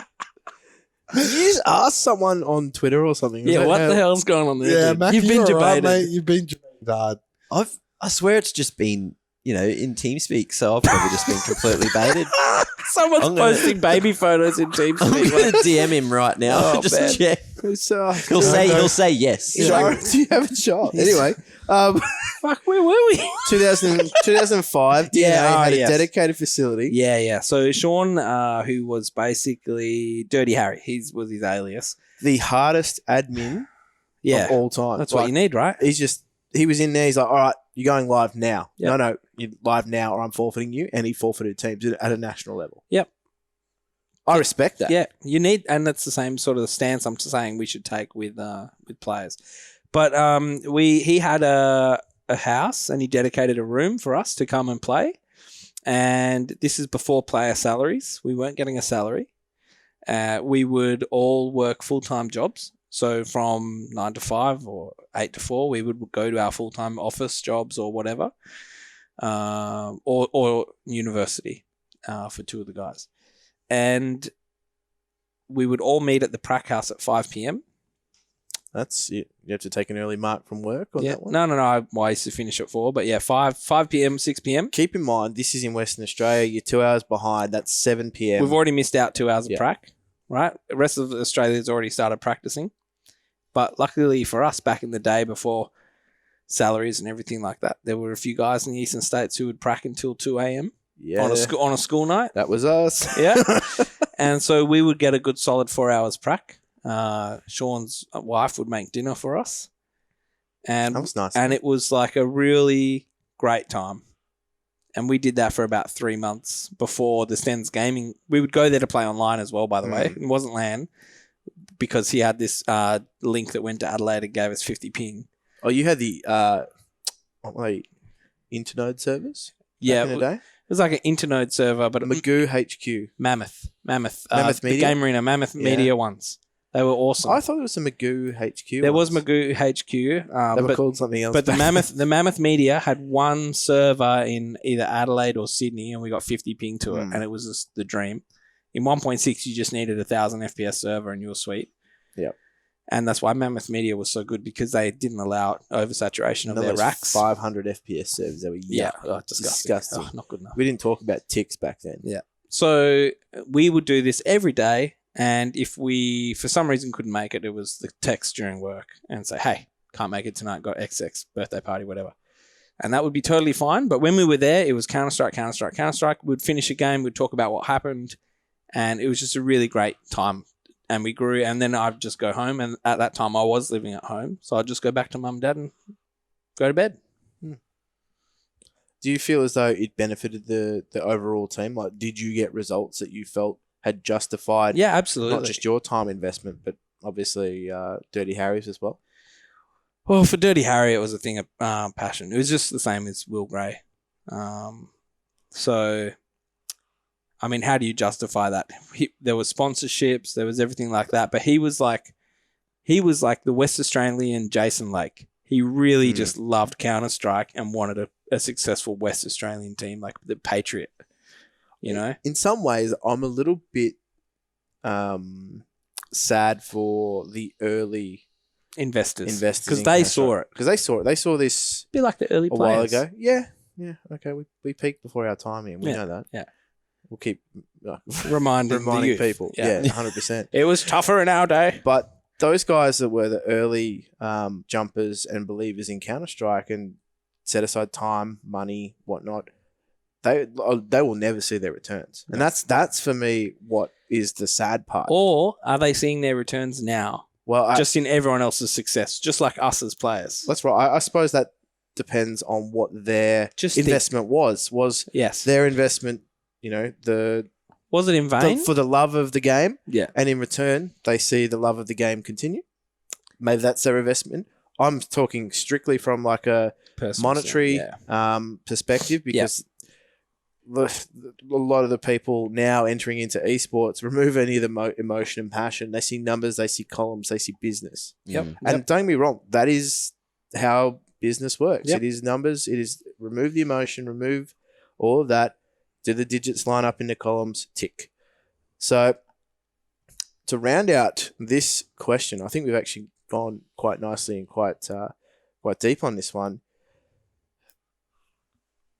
Did you just ask someone on Twitter or something? Was Yeah, that what how- the hell's going on there? Yeah, dude? Mac, You've been you're all right, debated. mate. You've been debated hard. I swear it's just been, in TeamSpeak, so I've probably just been completely baited. Someone's I'm gonna- posting baby photos in I'm TeamSpeak. going to DM him right now. Oh, just man. check. It's, He'll say yes. Gyro, do you have a child? Anyway, Fuck, where were we? 2005, DNA Yeah, had a yes. dedicated facility. Yeah. So Sean, who was basically Dirty Harry, was his alias. The hardest admin Yeah, of all time. that's what you need, right? He was in there. He's like, all right, you're going live now. Yep. No, you're live now or I'm forfeiting you. And he forfeited teams at a national level. Yep. I respect that. Yeah, you need, and that's the same sort of stance I'm saying we should take with players. But he had a house and he dedicated a room for us to come and play. And this is before player salaries. We weren't getting a salary. We would all work full-time jobs. So from 9 to 5 or 8 to 4, we would go to our full-time office jobs or whatever, or university for two of the guys. And we would all meet at the Prac House at 5 p.m. That's it. You have to take an early mark from work on Yeah, that one? no. I used to finish at 4, but yeah, 5 p.m., 6 p.m. Keep in mind, this is in Western Australia. You're 2 hours behind. That's 7 p.m. We've already missed out 2 hours of Yeah. prac, right? The rest of Australia's already started practicing. But luckily for us, back in the day before salaries and everything like that, there were a few guys in the eastern states who would prac until 2 a.m. yeah. on a school night. That was us. Yeah. And so we would get a good solid 4 hours prac. Sean's wife would make dinner for us. And That was nice. And it was like a really great time. And we did that for about 3 months before the Stens Gaming. We would go there to play online as well, by the way. It wasn't LAN because he had this link that went to Adelaide and gave us 50 ping. Oh, you had the Internode servers? Yeah, Back in the day? it was like an Internode server, but Magoo HQ. Mammoth Mammoth the Media? Game Arena, Mammoth Yeah. Media ones. They were awesome. I thought it was the Magoo HQ. There was once. Magoo HQ, They were but called something else. But the back Mammoth Media had one server in either Adelaide or Sydney, and we got 50 ping to it, and it was just the dream. In 1.6, you just needed 1,000 FPS server, and you were sweet. Yep. And that's why Mammoth Media was so good because they didn't allow oversaturation of then. their Those racks. 500 FPS servers. They were Yeah, yuck. disgusting. Oh, not good enough. We didn't talk about ticks back then. Yeah. So we would do this every day, and if we, for some reason, couldn't make it, it was the text during work and say, hey, can't make it tonight, got XX, birthday party, whatever. And that would be totally fine. But when we were there, it was Counter-Strike. We'd finish a game, we'd talk about what happened, and it was just a really great time. And we grew, and then I'd just go home, and at that time I was living at home, so I'd just go back to mum and dad and go to bed. Do you feel as though it benefited the overall team? Like, did you get results that you felt had justified Yeah, absolutely. not just your time investment, but obviously Dirty Harry's as well? Well, for Dirty Harry, it was a thing of passion. It was just the same as Will Gray. So, I mean, how do you justify that? There was sponsorships, there was everything like that, but he was like the West Australian Jason Lake. He really just loved Counter-Strike and wanted a successful West Australian team, like the Patriot, you know? In some ways, I'm a little bit sad for the early Investors. investors Because they saw it. Because they saw it. They saw this Be like the early a while players. ago. Yeah. Okay. We peaked before our time here. We Yeah, know that. yeah. We'll keep Reminding the youth. people. Yeah, 100%. It was tougher in our day. But those guys that were the early jumpers and believers in Counter-Strike and set aside time, money, whatnot, they will never see their returns. And that's for me what is the sad part. Or are they seeing their returns now? Well, Just in everyone else's success, just like us as players. that's right. I suppose that depends on what their Just investment was. Was Yes. their investment, Was it in vain? for the love of the game, Yeah. and in return they see the love of the game continue? Maybe that's their investment. I'm talking strictly from like a Personal monetary sense, perspective, because a lot of the people now entering into esports remove any of the emotion and passion. They see numbers, they see columns, they see business. Yep. And don't get me wrong, that is how business works. Yep. It is numbers. It is remove the emotion, remove all of that. Do the digits line up in the columns? Tick. So to round out this question, I think we've actually gone quite nicely and quite deep on this one.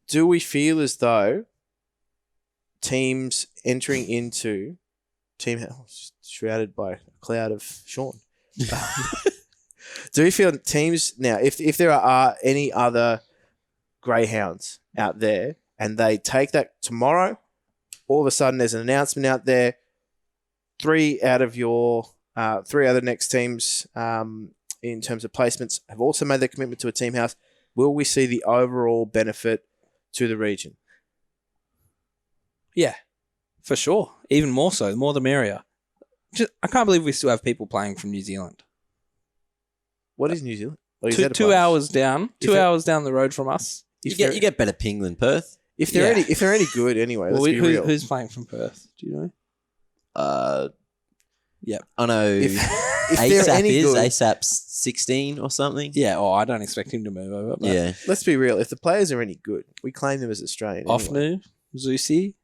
Do we feel as though teams entering into shrouded by a cloud of Sean? Do we feel teams now, if there are any other greyhounds out there and they take that tomorrow, all of a sudden there's an announcement out there, three other next teams in terms of placements have also made their commitment to a team house. Will we see the overall benefit to the region? Yeah, for sure. Even more so. The more the merrier. I can't believe we still have people playing from New Zealand. What is New Zealand? Oh, Two hours down. 2 hours down the road from us. You get better ping than Perth. If they're any good anyway, let's be real. Who's playing from Perth? Do you know? Yep. I know. If ASAP they're any good, ASAP's 16 or something. Yeah. I don't expect him to move over. But Yeah. let's be real. If the players are any good, we claim them as Australian. Anyway. Ofnu, Zusi,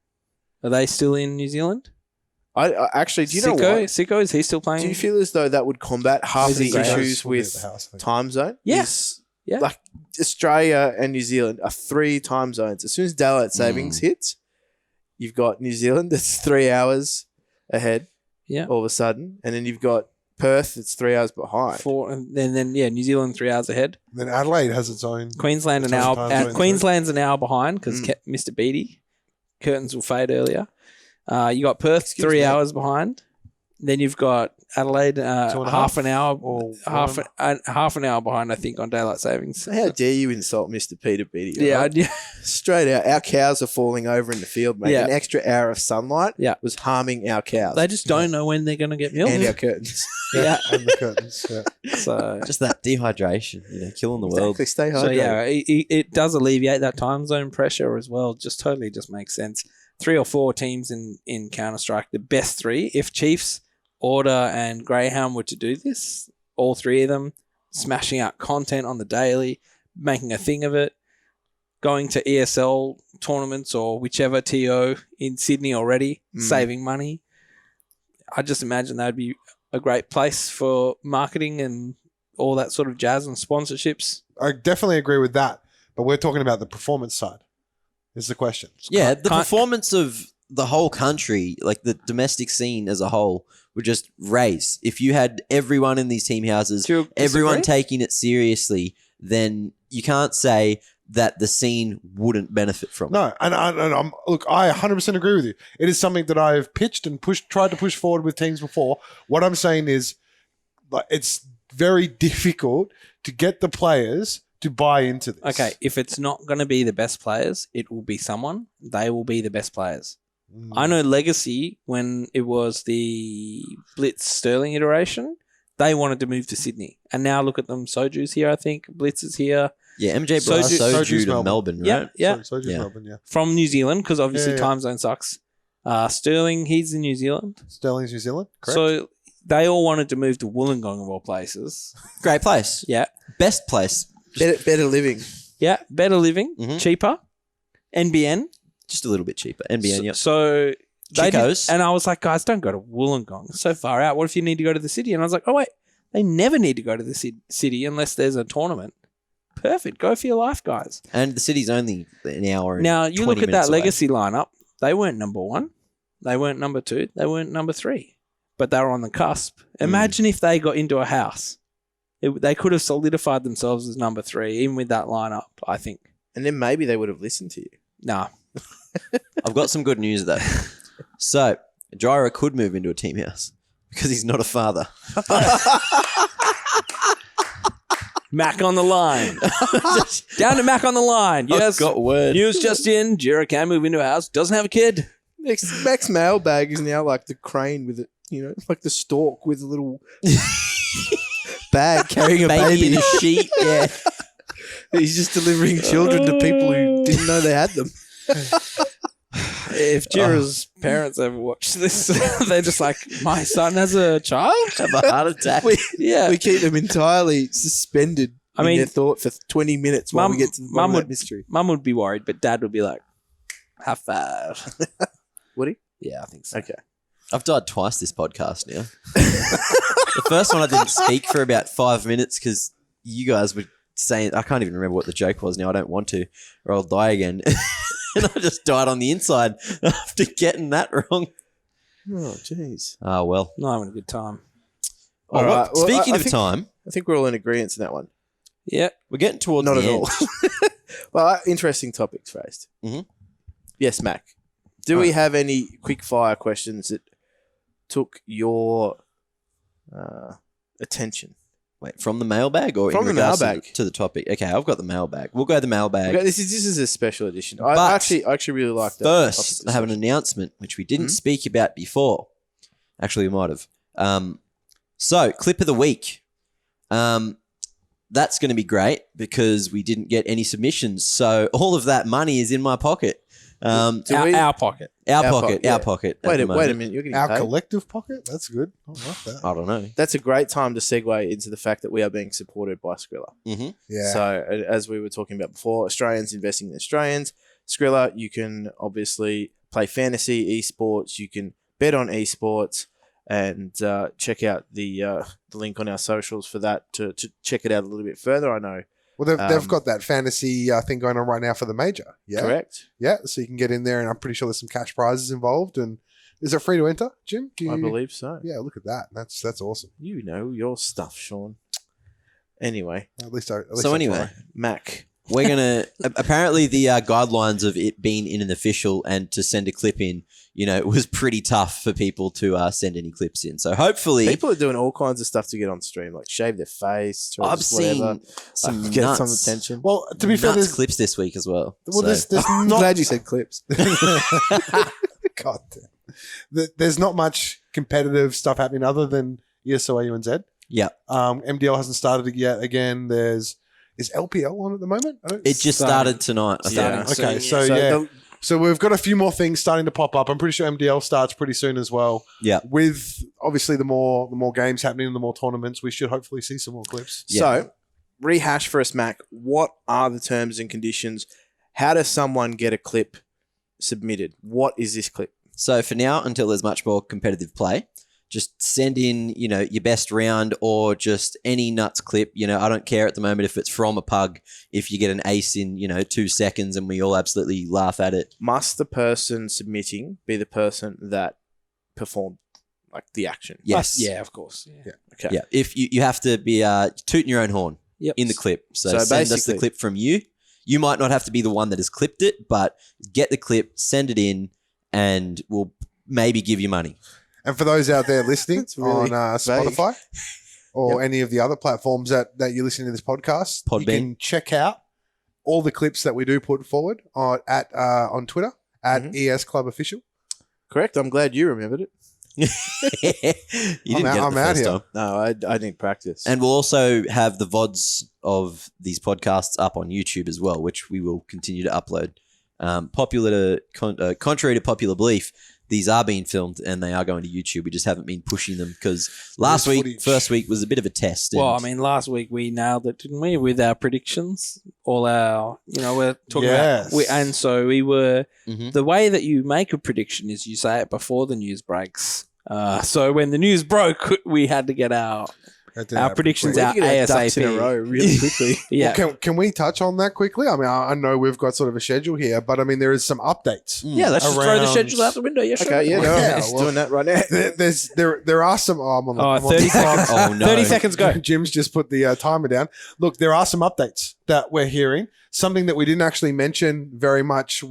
are they still in New Zealand? I actually, do you know what? Sicko, is he still playing? Do you feel as though that would combat half Is the he great? issues with time zone? Yes. Yeah. Like Australia and New Zealand are 3 time zones. As soon as daylight savings hits, you've got New Zealand that's 3 hours ahead. Yeah. All of a sudden, and then you've got Perth that's 3 hours behind. 4, and then New Zealand 3 hours ahead. Then Adelaide has its own. Queensland its an own hour. time zone Queensland's an hour behind because Mr. Beattie curtains will fade earlier. You got Perth Excuse 3 me. hours behind. Then you've got Adelaide half an hour, or half an hour behind, I think, on daylight savings. How dare you insult Mr. Peter Beattie? Yeah, right? Straight out. Our cows are falling over in the field, mate. Yeah. An extra hour of sunlight Yeah. was harming our cows. They just don't know when they're going to get milk. and our curtains. Yeah. and the curtains. Yeah. So Just that dehydration, killing the world. Exactly. Stay hydrated. So yeah, it does alleviate that time zone pressure as well. Just totally just makes sense. 3 or 4 teams in Counter-Strike, the best 3. If Chiefs, Order, and Greyhound were to do this, all 3 of them smashing out content on the daily, making a thing of it, going to ESL tournaments or whichever TO in Sydney already, saving money. I just imagine that would be a great place for marketing and all that sort of jazz and sponsorships. I definitely agree with that. But we're talking about the performance side. Is the question. Yeah, the performance of the whole country, like the domestic scene as a whole, would just raise. If you had everyone in these team houses, everyone taking it seriously, then you can't say that the scene wouldn't benefit from it. No, and look, I 100% agree with you. It is something that I've pitched and tried to push forward with teams before. What I'm saying is, like, it's very difficult to get the players to buy into this. Okay, if it's not going to be the best players, it will be someone. They will be the best players. I know Legacy, when it was the Blitz Sterling iteration, they wanted to move to Sydney. And now look at them. Soju's here, I think. Blitz is here. Yeah, MJ brought Soju to Melbourne, right? Yeah. Soju's Melbourne, yeah. From New Zealand, because obviously time zone sucks. Sterling, he's in New Zealand. Sterling's New Zealand, correct? So they all wanted to move to Wollongong of all places. Great place. Yeah. Best place. Better living. Yeah, better living, cheaper, NBN. Just a little bit cheaper. NBN, yep. So they Chicos. and I was like, guys, don't go to Wollongong. It's so far out. What if you need to go to the city? And I was like, oh, wait, they never need to go to the city unless there's a tournament. Perfect. Go for your life, guys. And the city's only an hour and Now, you 20 look at minutes that away. Legacy lineup. They weren't number 1. They weren't number 2. They weren't number 3. But they were on the cusp. Imagine if they got into a house. They could have solidified themselves as number 3, even with that lineup, I think. And then maybe they would have listened to you. Nah. I've got some good news though. So, Gyra could move into a team house because he's not a father. Mac on the line. Down to Mac on the line. Yes. I've got word. News just in. Jira can move into a house. Doesn't have a kid. Max Mailbag is now like the crane with it, like the stork with a little bag carrying a baby in a sheet. Yeah. He's just delivering children to people who didn't know they had them. If Jira's parents ever watch this, they're just like, my son has a child? Have a heart attack. We keep them entirely suspended in their thought for 20 minutes while we get to the bottom of that mystery. Mum would be worried, but Dad would be like, high five. Would he? Yeah, I think so. Okay. I've died twice this podcast now. The first one I didn't speak for about 5 minutes because you guys were saying, I can't even remember what the joke was now. I don't want to, or I'll die again. And I just died on the inside after getting that wrong. Oh, jeez. Oh, well. No, I'm having a good time. Oh, All right. Well, speaking I of think- time, I think we're all in agreement in that one. Yeah. we're getting towards Not the at end. all. Well, interesting topics raised. Mhm. Yes, Mac. Do we have any quick fire questions that took your attention? Wait, from the mailbag or From in the regards mailbag. to the topic? Okay, I've got the mailbag. We'll go to the mailbag. Okay, this is a special edition. But I actually really like that. First, I have an announcement which we didn't speak about before. Actually, we might have. So, clip of the week. That's going to be great because we didn't get any submissions. So, all of that money is in my pocket. Our pocket. Our Our pocket. yeah. Our pocket. Wait a moment. minute, you're getting Our paid? collective pocket? That's good. I like that. I don't know. That's a great time to segue into the fact that we are being supported by Skrilla. Mm-hmm. Yeah. So, as we were talking about before, Australians investing in Australians. Skrilla, you can obviously play fantasy, esports. You can bet on esports, and check out the link on our socials for that to check it out a little bit further. I know. Well, they've got that fantasy thing going on right now for the major. Yeah. Correct. Yeah. So you can get in there, and I'm pretty sure there's some cash prizes involved. And is it free to enter, Jim? I believe so. Yeah. Look at that. That's awesome. You know your stuff, Sean. Anyway, At least I Anyway, Mac. we're going to... Apparently, the guidelines of it being in an official and to send a clip in, it was pretty tough for people to send any clips in. So hopefully... People are doing all kinds of stuff to get on stream, like shave their face. Or I've just whatever, seen some get nuts, some attention. Well, to be fair, nuts there's clips this week as well. there's I'm not. glad you said clips. God damn. There's not much competitive stuff happening other than ESO, AUNZ. Yeah. MDL hasn't started it yet. Again, is LPL on at the moment? It just started tonight. I think. Starting Okay, soon, so yeah. yeah. So we've got a few more things starting to pop up. I'm pretty sure MDL starts pretty soon as well. Yeah. With obviously the more games happening and the more tournaments, we should hopefully see some more clips. Yeah. So, rehash for us, Mac. What are the terms and conditions? How does someone get a clip submitted? What is this clip? So for now, until there's much more competitive play, just send in, your best round or just any nuts clip. I don't care at the moment if it's from a pug, if you get an ace in, 2 seconds and we all absolutely laugh at it. Must the person submitting be the person that performed like the action? Yes. Yeah, of course. Yeah. Okay. Yeah. If you have to be tooting your own horn Yep. in the clip. So So send us the basically- clip from you. You might not have to be the one that has clipped it, but get the clip, send it in, and we'll maybe give you money. And for those out there listening It's really on vague. Spotify or any of the other platforms that you're listening to this podcast, you Podbean. can check out all the clips that we do put forward on Twitter at Mhm. ES Club Official. Correct. I'm glad you remembered it. You didn't get it I'm the out first here. time. No, I didn't practice. And we'll also have the VODs of these podcasts up on YouTube as well, which we will continue to upload. Contrary to popular belief, these are being filmed and they are going to YouTube. We just haven't been pushing them because last There's week, footage. first week was a bit of a test. Well, and- last week we nailed it, didn't we? With our predictions, all our, we're talking Yes. about, and so we were. Mhm. The way that you make a prediction is you say it before the news breaks. So when the news broke, we had to get our predictions We out need to get our ducks in a ASAP. row really quickly. Yeah. Can we touch on that quickly? I know we've got sort of a schedule here, but there is some updates. Yeah, let's just throw the Around- schedule out the window. Yeah, sure. Okay, yeah, no, Yeah, it's well- doing that right now. There are some. I'm on the, Oh, I'm on 30 the clock. seconds. Oh, no. 30 seconds go. Jim's just put the timer down. Look, there are some updates that we're hearing. Something that we didn't actually mention very much.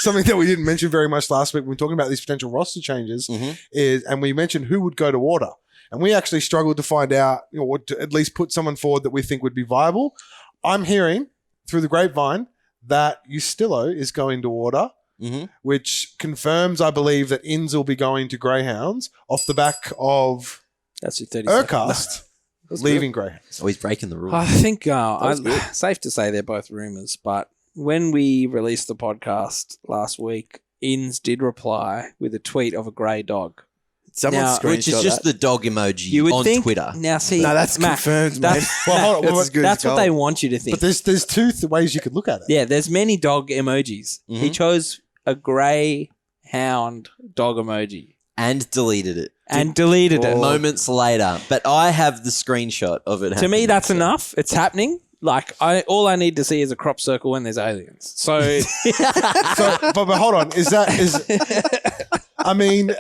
Something that we didn't mention very much last week when we were talking about these potential roster changes Mhm. is, and we mentioned who would go to order. and we actually struggled to find out, or to at least put someone forward that we think would be viable. I'm hearing through the grapevine that USTILO is going to order, which confirms, I believe, that Inns will be going to Greyhounds off the back of That's your 30 Urcast leaving Greyhounds. Oh, he's breaking the rules. I think safe to say they're both rumours, but when we released the podcast last week, Inns did reply with a tweet of a grey dog. Someone Now, screenshot Which is just that. the dog emoji You would on think, Twitter. Now, see, No, that's Matt, confirmed, that's, mate. Well, hold on, That's as good as that's what gold. they want you to think. But there's two ways you could look at it. Yeah, there's many dog emojis. He chose a grey hound dog emoji And deleted it. and deleted it. Moments later. But I have the screenshot of it To me, happening, that's so. enough. It's happening. Like all I need to see is a crop circle when there's aliens. So But hold on, I mean,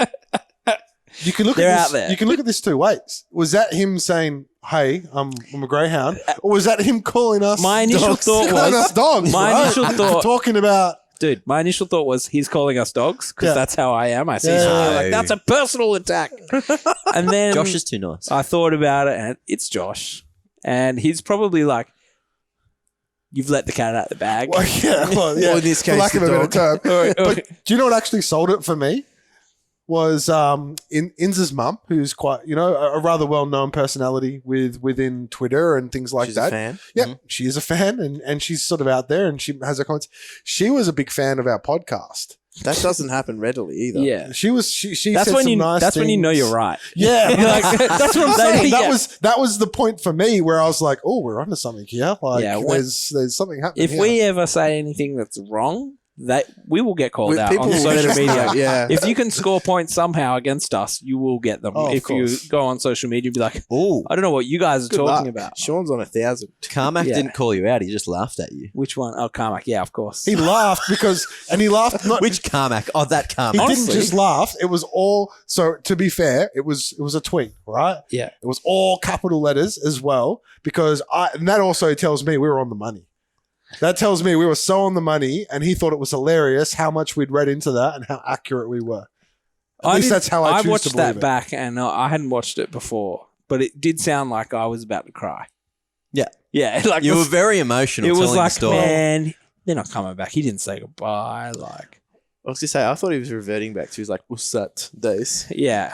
you can look They're at this, out there. You can look at this two ways. Was that him saying, "Hey, I'm a greyhound," or was that him calling us? My initial dogs? thought Calling was- us dogs. my right? initial thought- talking about. dude, my initial thought was he's calling us dogs because Yeah. that's how I am. I see Yeah. something like that's a personal attack. And then Josh is too nice. I thought about it, and it's Josh, and he's probably like, "You've let the cat out of the bag." Well, yeah. Or in this for case, lack of the a better term. Or- But do you know what actually sold it for me? Was Inz's mum, who's quite, a rather well-known personality within Twitter and things like She's that. a fan. Yeah, she is a fan, and she's sort of out there, and she has her comments. She was a big fan of our podcast. That doesn't happen readily either. yeah, She was. She that's said when some you. nice That's when you know things. you're right. Yeah, Like, that's what I'm saying. Yeah. That was the point for me where I was like, oh, we're onto something here. Like, Yeah, there's something happening. If here. we ever say anything that's wrong, that we will get called out People on will social just media. know, yeah. If you can score points somehow against us, you will get them. Oh, of if you course. go on social media and be like, Oh, I don't know what you guys are Good talking luck. about. Sean's on 1,000. Carmack Yeah. didn't call you out. He just laughed at you. Which one? Oh, Carmack. Yeah, of course. he laughed he laughed not. Which Carmack? Oh, that He Carmack. didn't just laugh. It was all. So to be fair, it was a tweet, right? Yeah. It was all capital letters as well, because and that also tells me we were on the money. That tells me we were so on the money, and he thought it was hilarious how much we'd read into that and how accurate we were. At least that's how I choose watched to believe that it. back, and I hadn't watched it before, but it did sound like I was about to cry. Yeah. Yeah, like You were very emotional it was telling like, the story. man, they're not coming back. He didn't say goodbye. Like, I was going to say, I thought he was reverting back to his, Ussat days. yeah,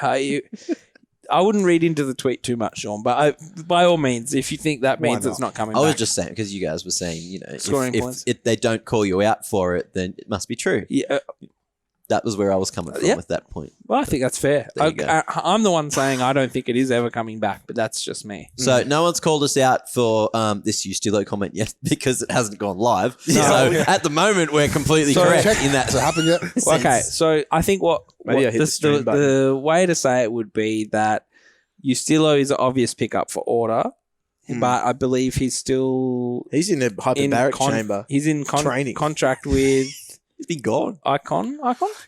I wouldn't read into the tweet too much, Sean, but by all means, if you think that Why means not? it's not coming I was back. just saying, because you guys were saying, Scoring points. if they don't call you out for it, then it must be true. Yeah, That was where I was coming from Yeah. with that point. well, I think that's fair. There you go. I'm the one saying I don't think it is ever coming back, but that's just me. So no one's called us out for this USTILO comment yet because it hasn't gone live. No. So at the moment, we're completely So correct Check in that. Has it happened yet? Well, okay, so I think Maybe I hit the stream button. the way to say it would be that USTILO is an obvious pickup for order, but I believe he's still He's in a hyperbaric chamber. He's in Training. contract with He's been gone. Icon.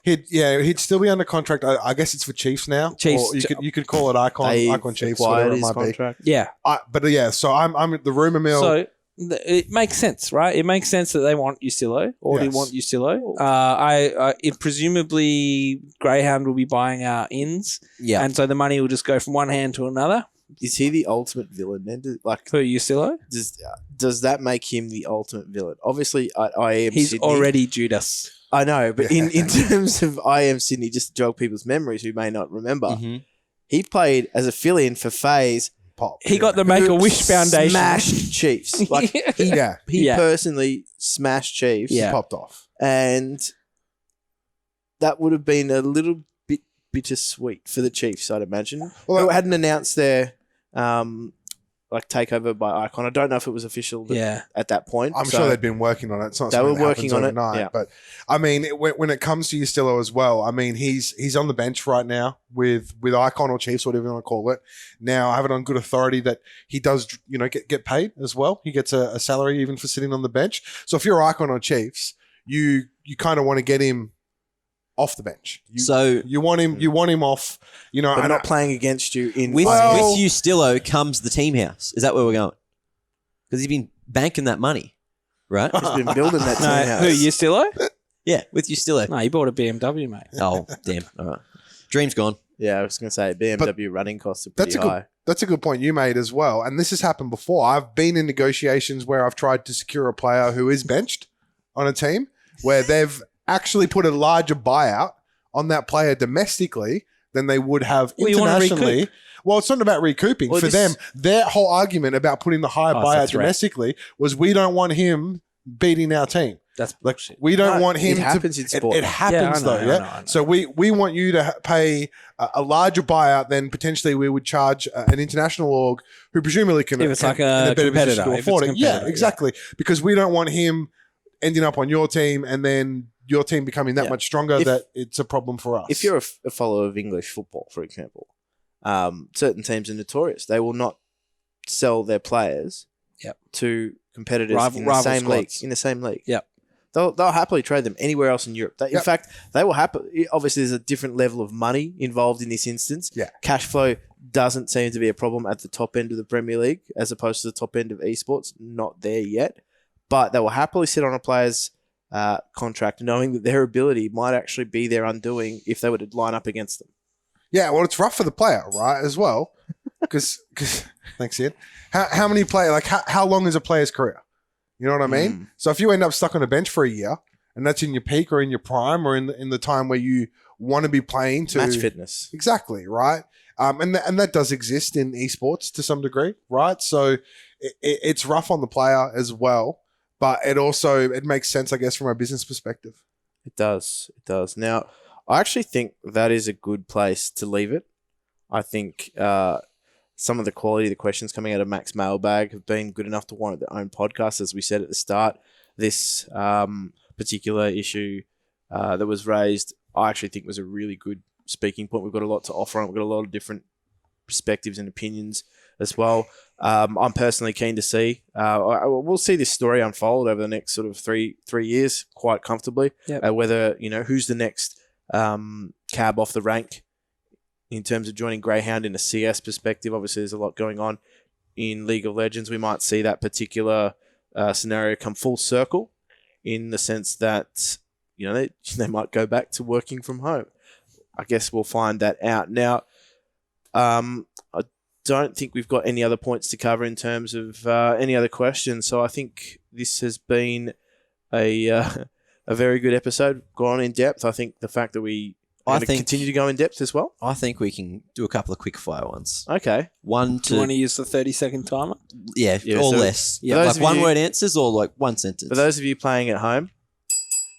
He'd still be under contract. I guess it's for Chiefs now. Chiefs. Or you could call it Icon Chiefs, acquired whatever it his might be. contract. Yeah. But yeah, so I'm at the rumor mill. So it makes sense, right? It makes sense that they want USTILO, or they Yes. want USTILO. It presumably Greyhound will be buying our Inns, Yeah. and so the money will just go from one hand to another. Is he the ultimate villain then? For USTILO, Does that make him the ultimate villain? Obviously, I am he's Sydney. already Judas. I know, but in terms of I am Sydney, just to jog people's memories who may not remember, Mhm. he played as a fill-in for FaZe. Pop. He got the Make-A-Wish Foundation. Smashed Chiefs. Like he Yeah. Yeah. personally smashed Chiefs. Yeah. He popped off. And that would have been a little bit bittersweet for the Chiefs, I'd imagine. Well, They hadn't announced their takeover by Icon. I don't know if it was official Yeah. at that point. I'm So sure they've been working on it. It's not They something were that working happens on it, overnight. yeah. But I mean, when it comes to USTILO as well, I mean, he's on the bench right now with Icon or Chiefs, whatever you want to call it. Now, I have it on good authority that he does, get paid as well. He gets a salary even for sitting on the bench. So if you're Icon or Chiefs, you kind of want to get him off the bench. You want him off. but and not playing against you in With Well- USTILO comes the team house. Is that where we're going? Because he's been banking that money, right? He's been building that team No, house. who USTILO? Yeah, with USTILO. No, he bought a BMW, mate. Oh, damn. All right. Dream's gone. Yeah, I was going to say BMW running costs are pretty high. That's a good point you made as well. And this has happened before. I've been in negotiations where I've tried to secure a player who is benched on a team where they've actually put a larger buyout on that player domestically than they would have internationally. Well, it's not about recouping. For them, their whole argument about putting the higher buyout domestically was we don't want him beating our team. That's like bullshit. we don't want him it happens in sport. It happens though, yeah. I know. So we want you to pay a larger buyout than potentially we would charge an international org who presumably can. If it's like a competitor, to afford it. Yeah, exactly. Yeah. Because we don't want him ending up on your team and then your team becoming that much stronger that it's a problem for us. If you're a follower of English football, for example, certain teams are notorious. They will not sell their players to competitors in the same league. Yep. They'll happily trade them anywhere else in Europe. In fact, they will happily. Obviously, there's a different level of money involved in this instance. Yeah. Cash flow doesn't seem to be a problem at the top end of the Premier League as opposed to the top end of esports. Not there yet. But they will happily sit on a player's contract knowing that their ability might actually be their undoing if they were to line up against them. Yeah, well, it's rough for the player, right, as well. Because thanks, Ian. How many players, like how long is a player's career? You know what I mean? So if you end up stuck on a bench for a year, and that's in your peak or in your prime or in the time where you want to be playing to match fitness, exactly right. And that does exist in esports to some degree, right? So it's rough on the player as well, but it makes sense, I guess, from a business perspective. It does. Now, I actually think that is a good place to leave it. I think some of the quality of the questions coming out of Mac's Mailbag have been good enough to warrant their own podcast. As we said at the start, this particular issue that was raised, I actually think was a really good speaking point. We've got a lot to offer on. We've got a lot of different perspectives and opinions as well. I'm personally keen to see. We'll see this story unfold over the next sort of three years quite comfortably. Yep. Whether, who's the next cab off the rank in terms of joining Greyhound in a CS perspective. Obviously, there's a lot going on in League of Legends. We might see that particular scenario come full circle in the sense that, they might go back to working from home. I guess we'll find that out. Now, I don't think we've got any other points to cover in terms of any other questions. So I think this has been a very good episode, gone in depth. I think the fact that we continue to go in depth as well. I think we can do a couple of quick fire ones. Okay. Do you want to use the 30-second timer? Yeah, or less. Yeah, like one-word answers or like one sentence. For those of you playing at home,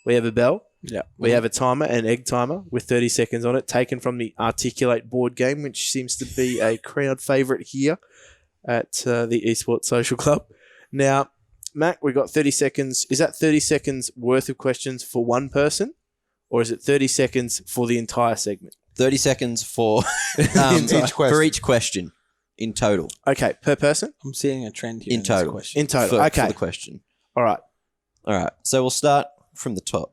we have a bell. Yeah. We have a timer, an egg timer with 30 seconds on it, taken from the Articulate board game, which seems to be a crowd favourite here at the Esports Social Club. Now, Mac, we've got 30 seconds. Is that 30 seconds worth of questions for one person? Or is it 30 seconds for the entire segment? 30 seconds for each question in total. Okay, per person? I'm seeing a trend here. In total. In total, okay. For the question. All right. So we'll start from the top.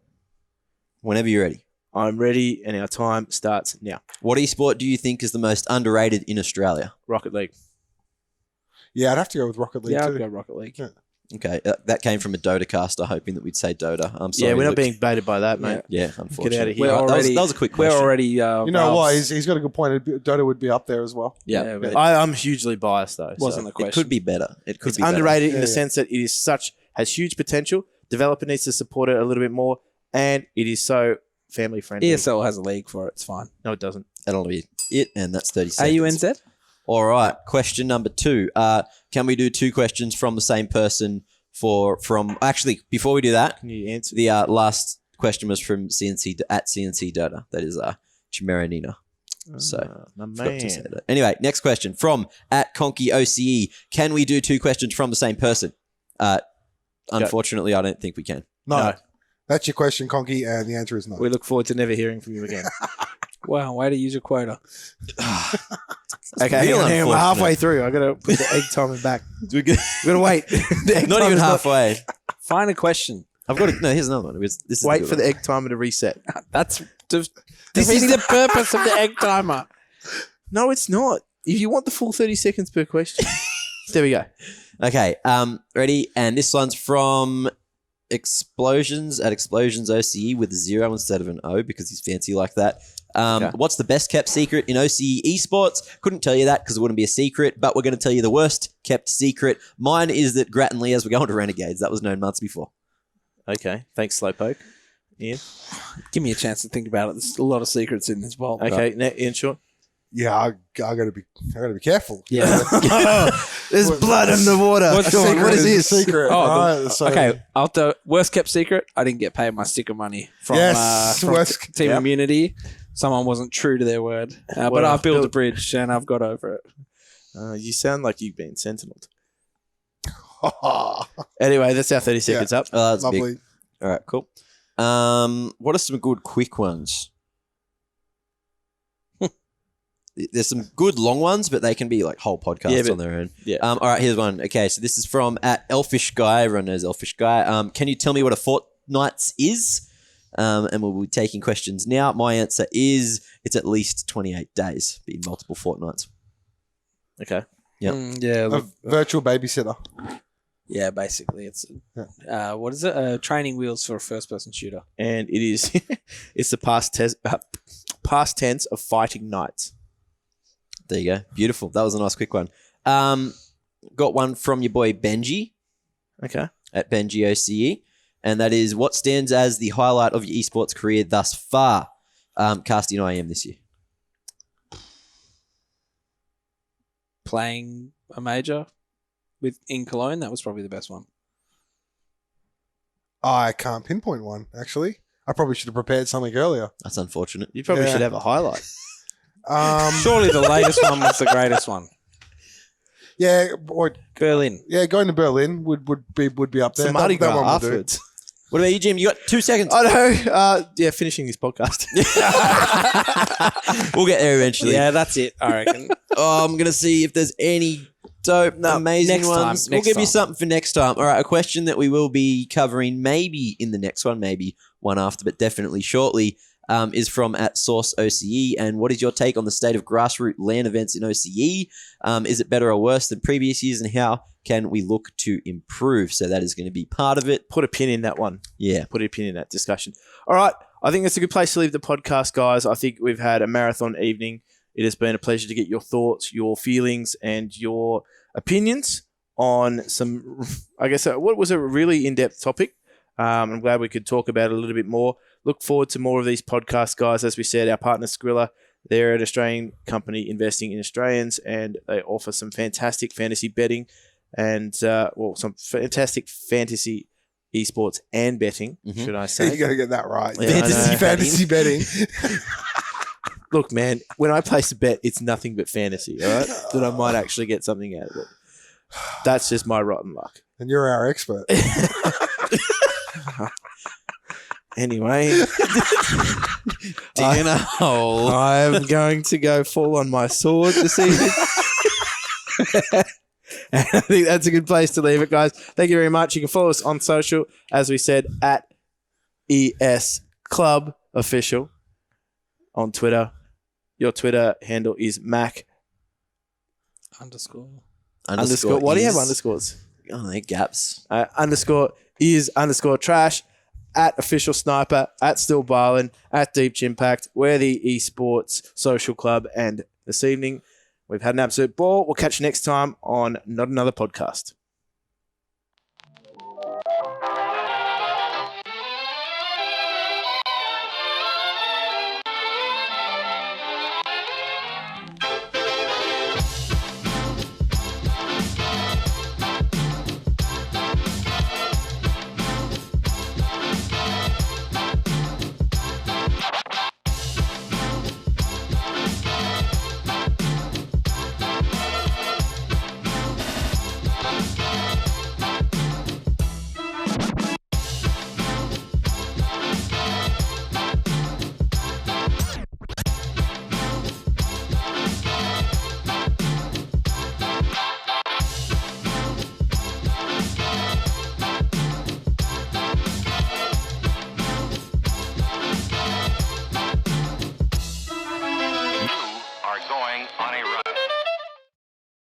Whenever you're ready. I'm ready, and our time starts now. What esport do you think is the most underrated in Australia? Rocket League. Yeah, I'd have to go with Rocket League too. I'd go Rocket League. Yeah. Okay, that came from a Dota caster, hoping that we'd say Dota. I'm sorry. Yeah, we're not being baited by that, mate. Yeah, unfortunately. Get out of here. That was a quick question. We're already... you know what? He's got a good point. Dota would be up there as well. Yeah. I'm hugely biased, though. Wasn't the question. It could be better. It's underrated in the sense that it is has huge potential. Developer needs to support it a little bit more, and it is so family friendly. ESL has a league for it. It's fine. No, it doesn't. That'll be it, and that's 30 seconds. AUNZ? All right. Question number 2. Can we do 2 questions from the same person actually, before we do that, can you answer? The last question was from CNC Dota. That is Chimera Nina. So my forgot to say that. Anyway, next question from @ConkyOCE. Can we do 2 questions from the same person? Unfortunately, I don't think we can. No. That's your question, Conky, and the answer is no. We look forward to never hearing from you again. Wow, way to use your quota. Okay, hang on, we're halfway through. I got to put the egg timer back. We're going to wait. Not even halfway. Find a question. Here's another one. Wait for the egg timer to reset. This is the purpose of the egg timer. No, it's not. If you want the full 30 seconds per question. There we go. Okay, ready? And this one's from Explosions @ExplosionsOCE with a 0 instead of an O because he's fancy like that. Okay. What's the best kept secret in OCE Esports? Couldn't tell you that because it wouldn't be a secret, but we're going to tell you the worst kept secret. Mine is that Grat and Leas were going to Renegades. That was known months before. Okay. Thanks, Slowpoke. Ian? Give me a chance to think about it. There's a lot of secrets in this vault. Okay. Ian Short? Yeah, I gotta be careful. Yeah. There's blood in the water. What's Secret going What is is a this? secret. Oh, right? So, Okay, after worst kept secret, I didn't get paid my sticker money from, Yes, from worst- Team Yep. Immunity. Someone wasn't true to their word, but Well, I built a built- bridge and I've got over it. You sound like you've been sentineled. Anyway, that's our 30 seconds up. Oh, that's big. lovely. All right, cool. What are some good quick ones? There's some good long ones, but they can be like whole podcasts Yeah, but- on their own. Yeah. All right, here's one. Okay, so this is from @ElfishGuy. Everyone knows ElfishGuy. Can you tell me what a fortnight is? And we'll be taking questions now. My answer is it's at least 28 days, be multiple fortnights. Okay. Yep. A virtual babysitter. Yeah, basically, it's what is it? Training wheels for a first-person shooter. And it is, it's the past tense of fighting knights. There you go. Beautiful. That was a nice quick one. Got one from your boy Benji Okay. @BenjiOCE. And that is, what stands as the highlight of your esports career thus far? Casting IM this year. Playing a major in Cologne, that was probably the best one. I can't pinpoint one, actually. I probably should have prepared something earlier. That's unfortunate. You probably Yeah. should have a highlight. Surely the latest one was the greatest one. Yeah, or, Berlin. yeah, going to Berlin would be up there. Some Mardi That Gras one will do. afterwards. What about you, Jim? You got 2 seconds. I know. Yeah, finishing this podcast. We'll get there eventually. Yeah, that's it, I reckon. Oh, I'm going to see if there's any dope, amazing next time, ones. We'll next give you time. something for next time. All right, a question that we will be covering maybe in the next one, maybe one after, but definitely shortly, is from @SourceOCE. And what is your take on the state of grassroots LAN events in OCE? Is it better or worse than previous years, and how can we look to improve? So that is going to be part of it. Put a pin in that one. Yeah. Put a pin in that discussion. All right. I think that's a good place to leave the podcast, guys. I think we've had a marathon evening. It has been a pleasure to get your thoughts, your feelings, and your opinions on some, I guess, what was a really in-depth topic. I'm glad we could talk about it a little bit more. Look forward to more of these podcasts, guys. As we said, our partner Skrilla, they're an Australian company investing in Australians, and they offer some fantastic fantasy betting and, some fantastic fantasy esports and betting, should I say. You got to get that right. Yeah, I know. Fantasy betting. Look, man, when I place a bet, it's nothing but fantasy, all right? That I might actually get something out of it. That's just my rotten luck. And you're our expert. Anyway, Digging a hole. I'm going to go full on my sword this evening. And I think that's a good place to leave it, guys. Thank you very much. You can follow us on social, as we said, @ES Club Official on Twitter. Your Twitter handle is Mac Underscore. underscore. Why do you have is- underscores? Oh, they're gaps. Underscore is underscore trash. @official Snyper, @still Barlin, @Deep Impact. We're the Esports Social Club, and this evening we've had an absolute ball. We'll catch you next time on Not Another Podcast.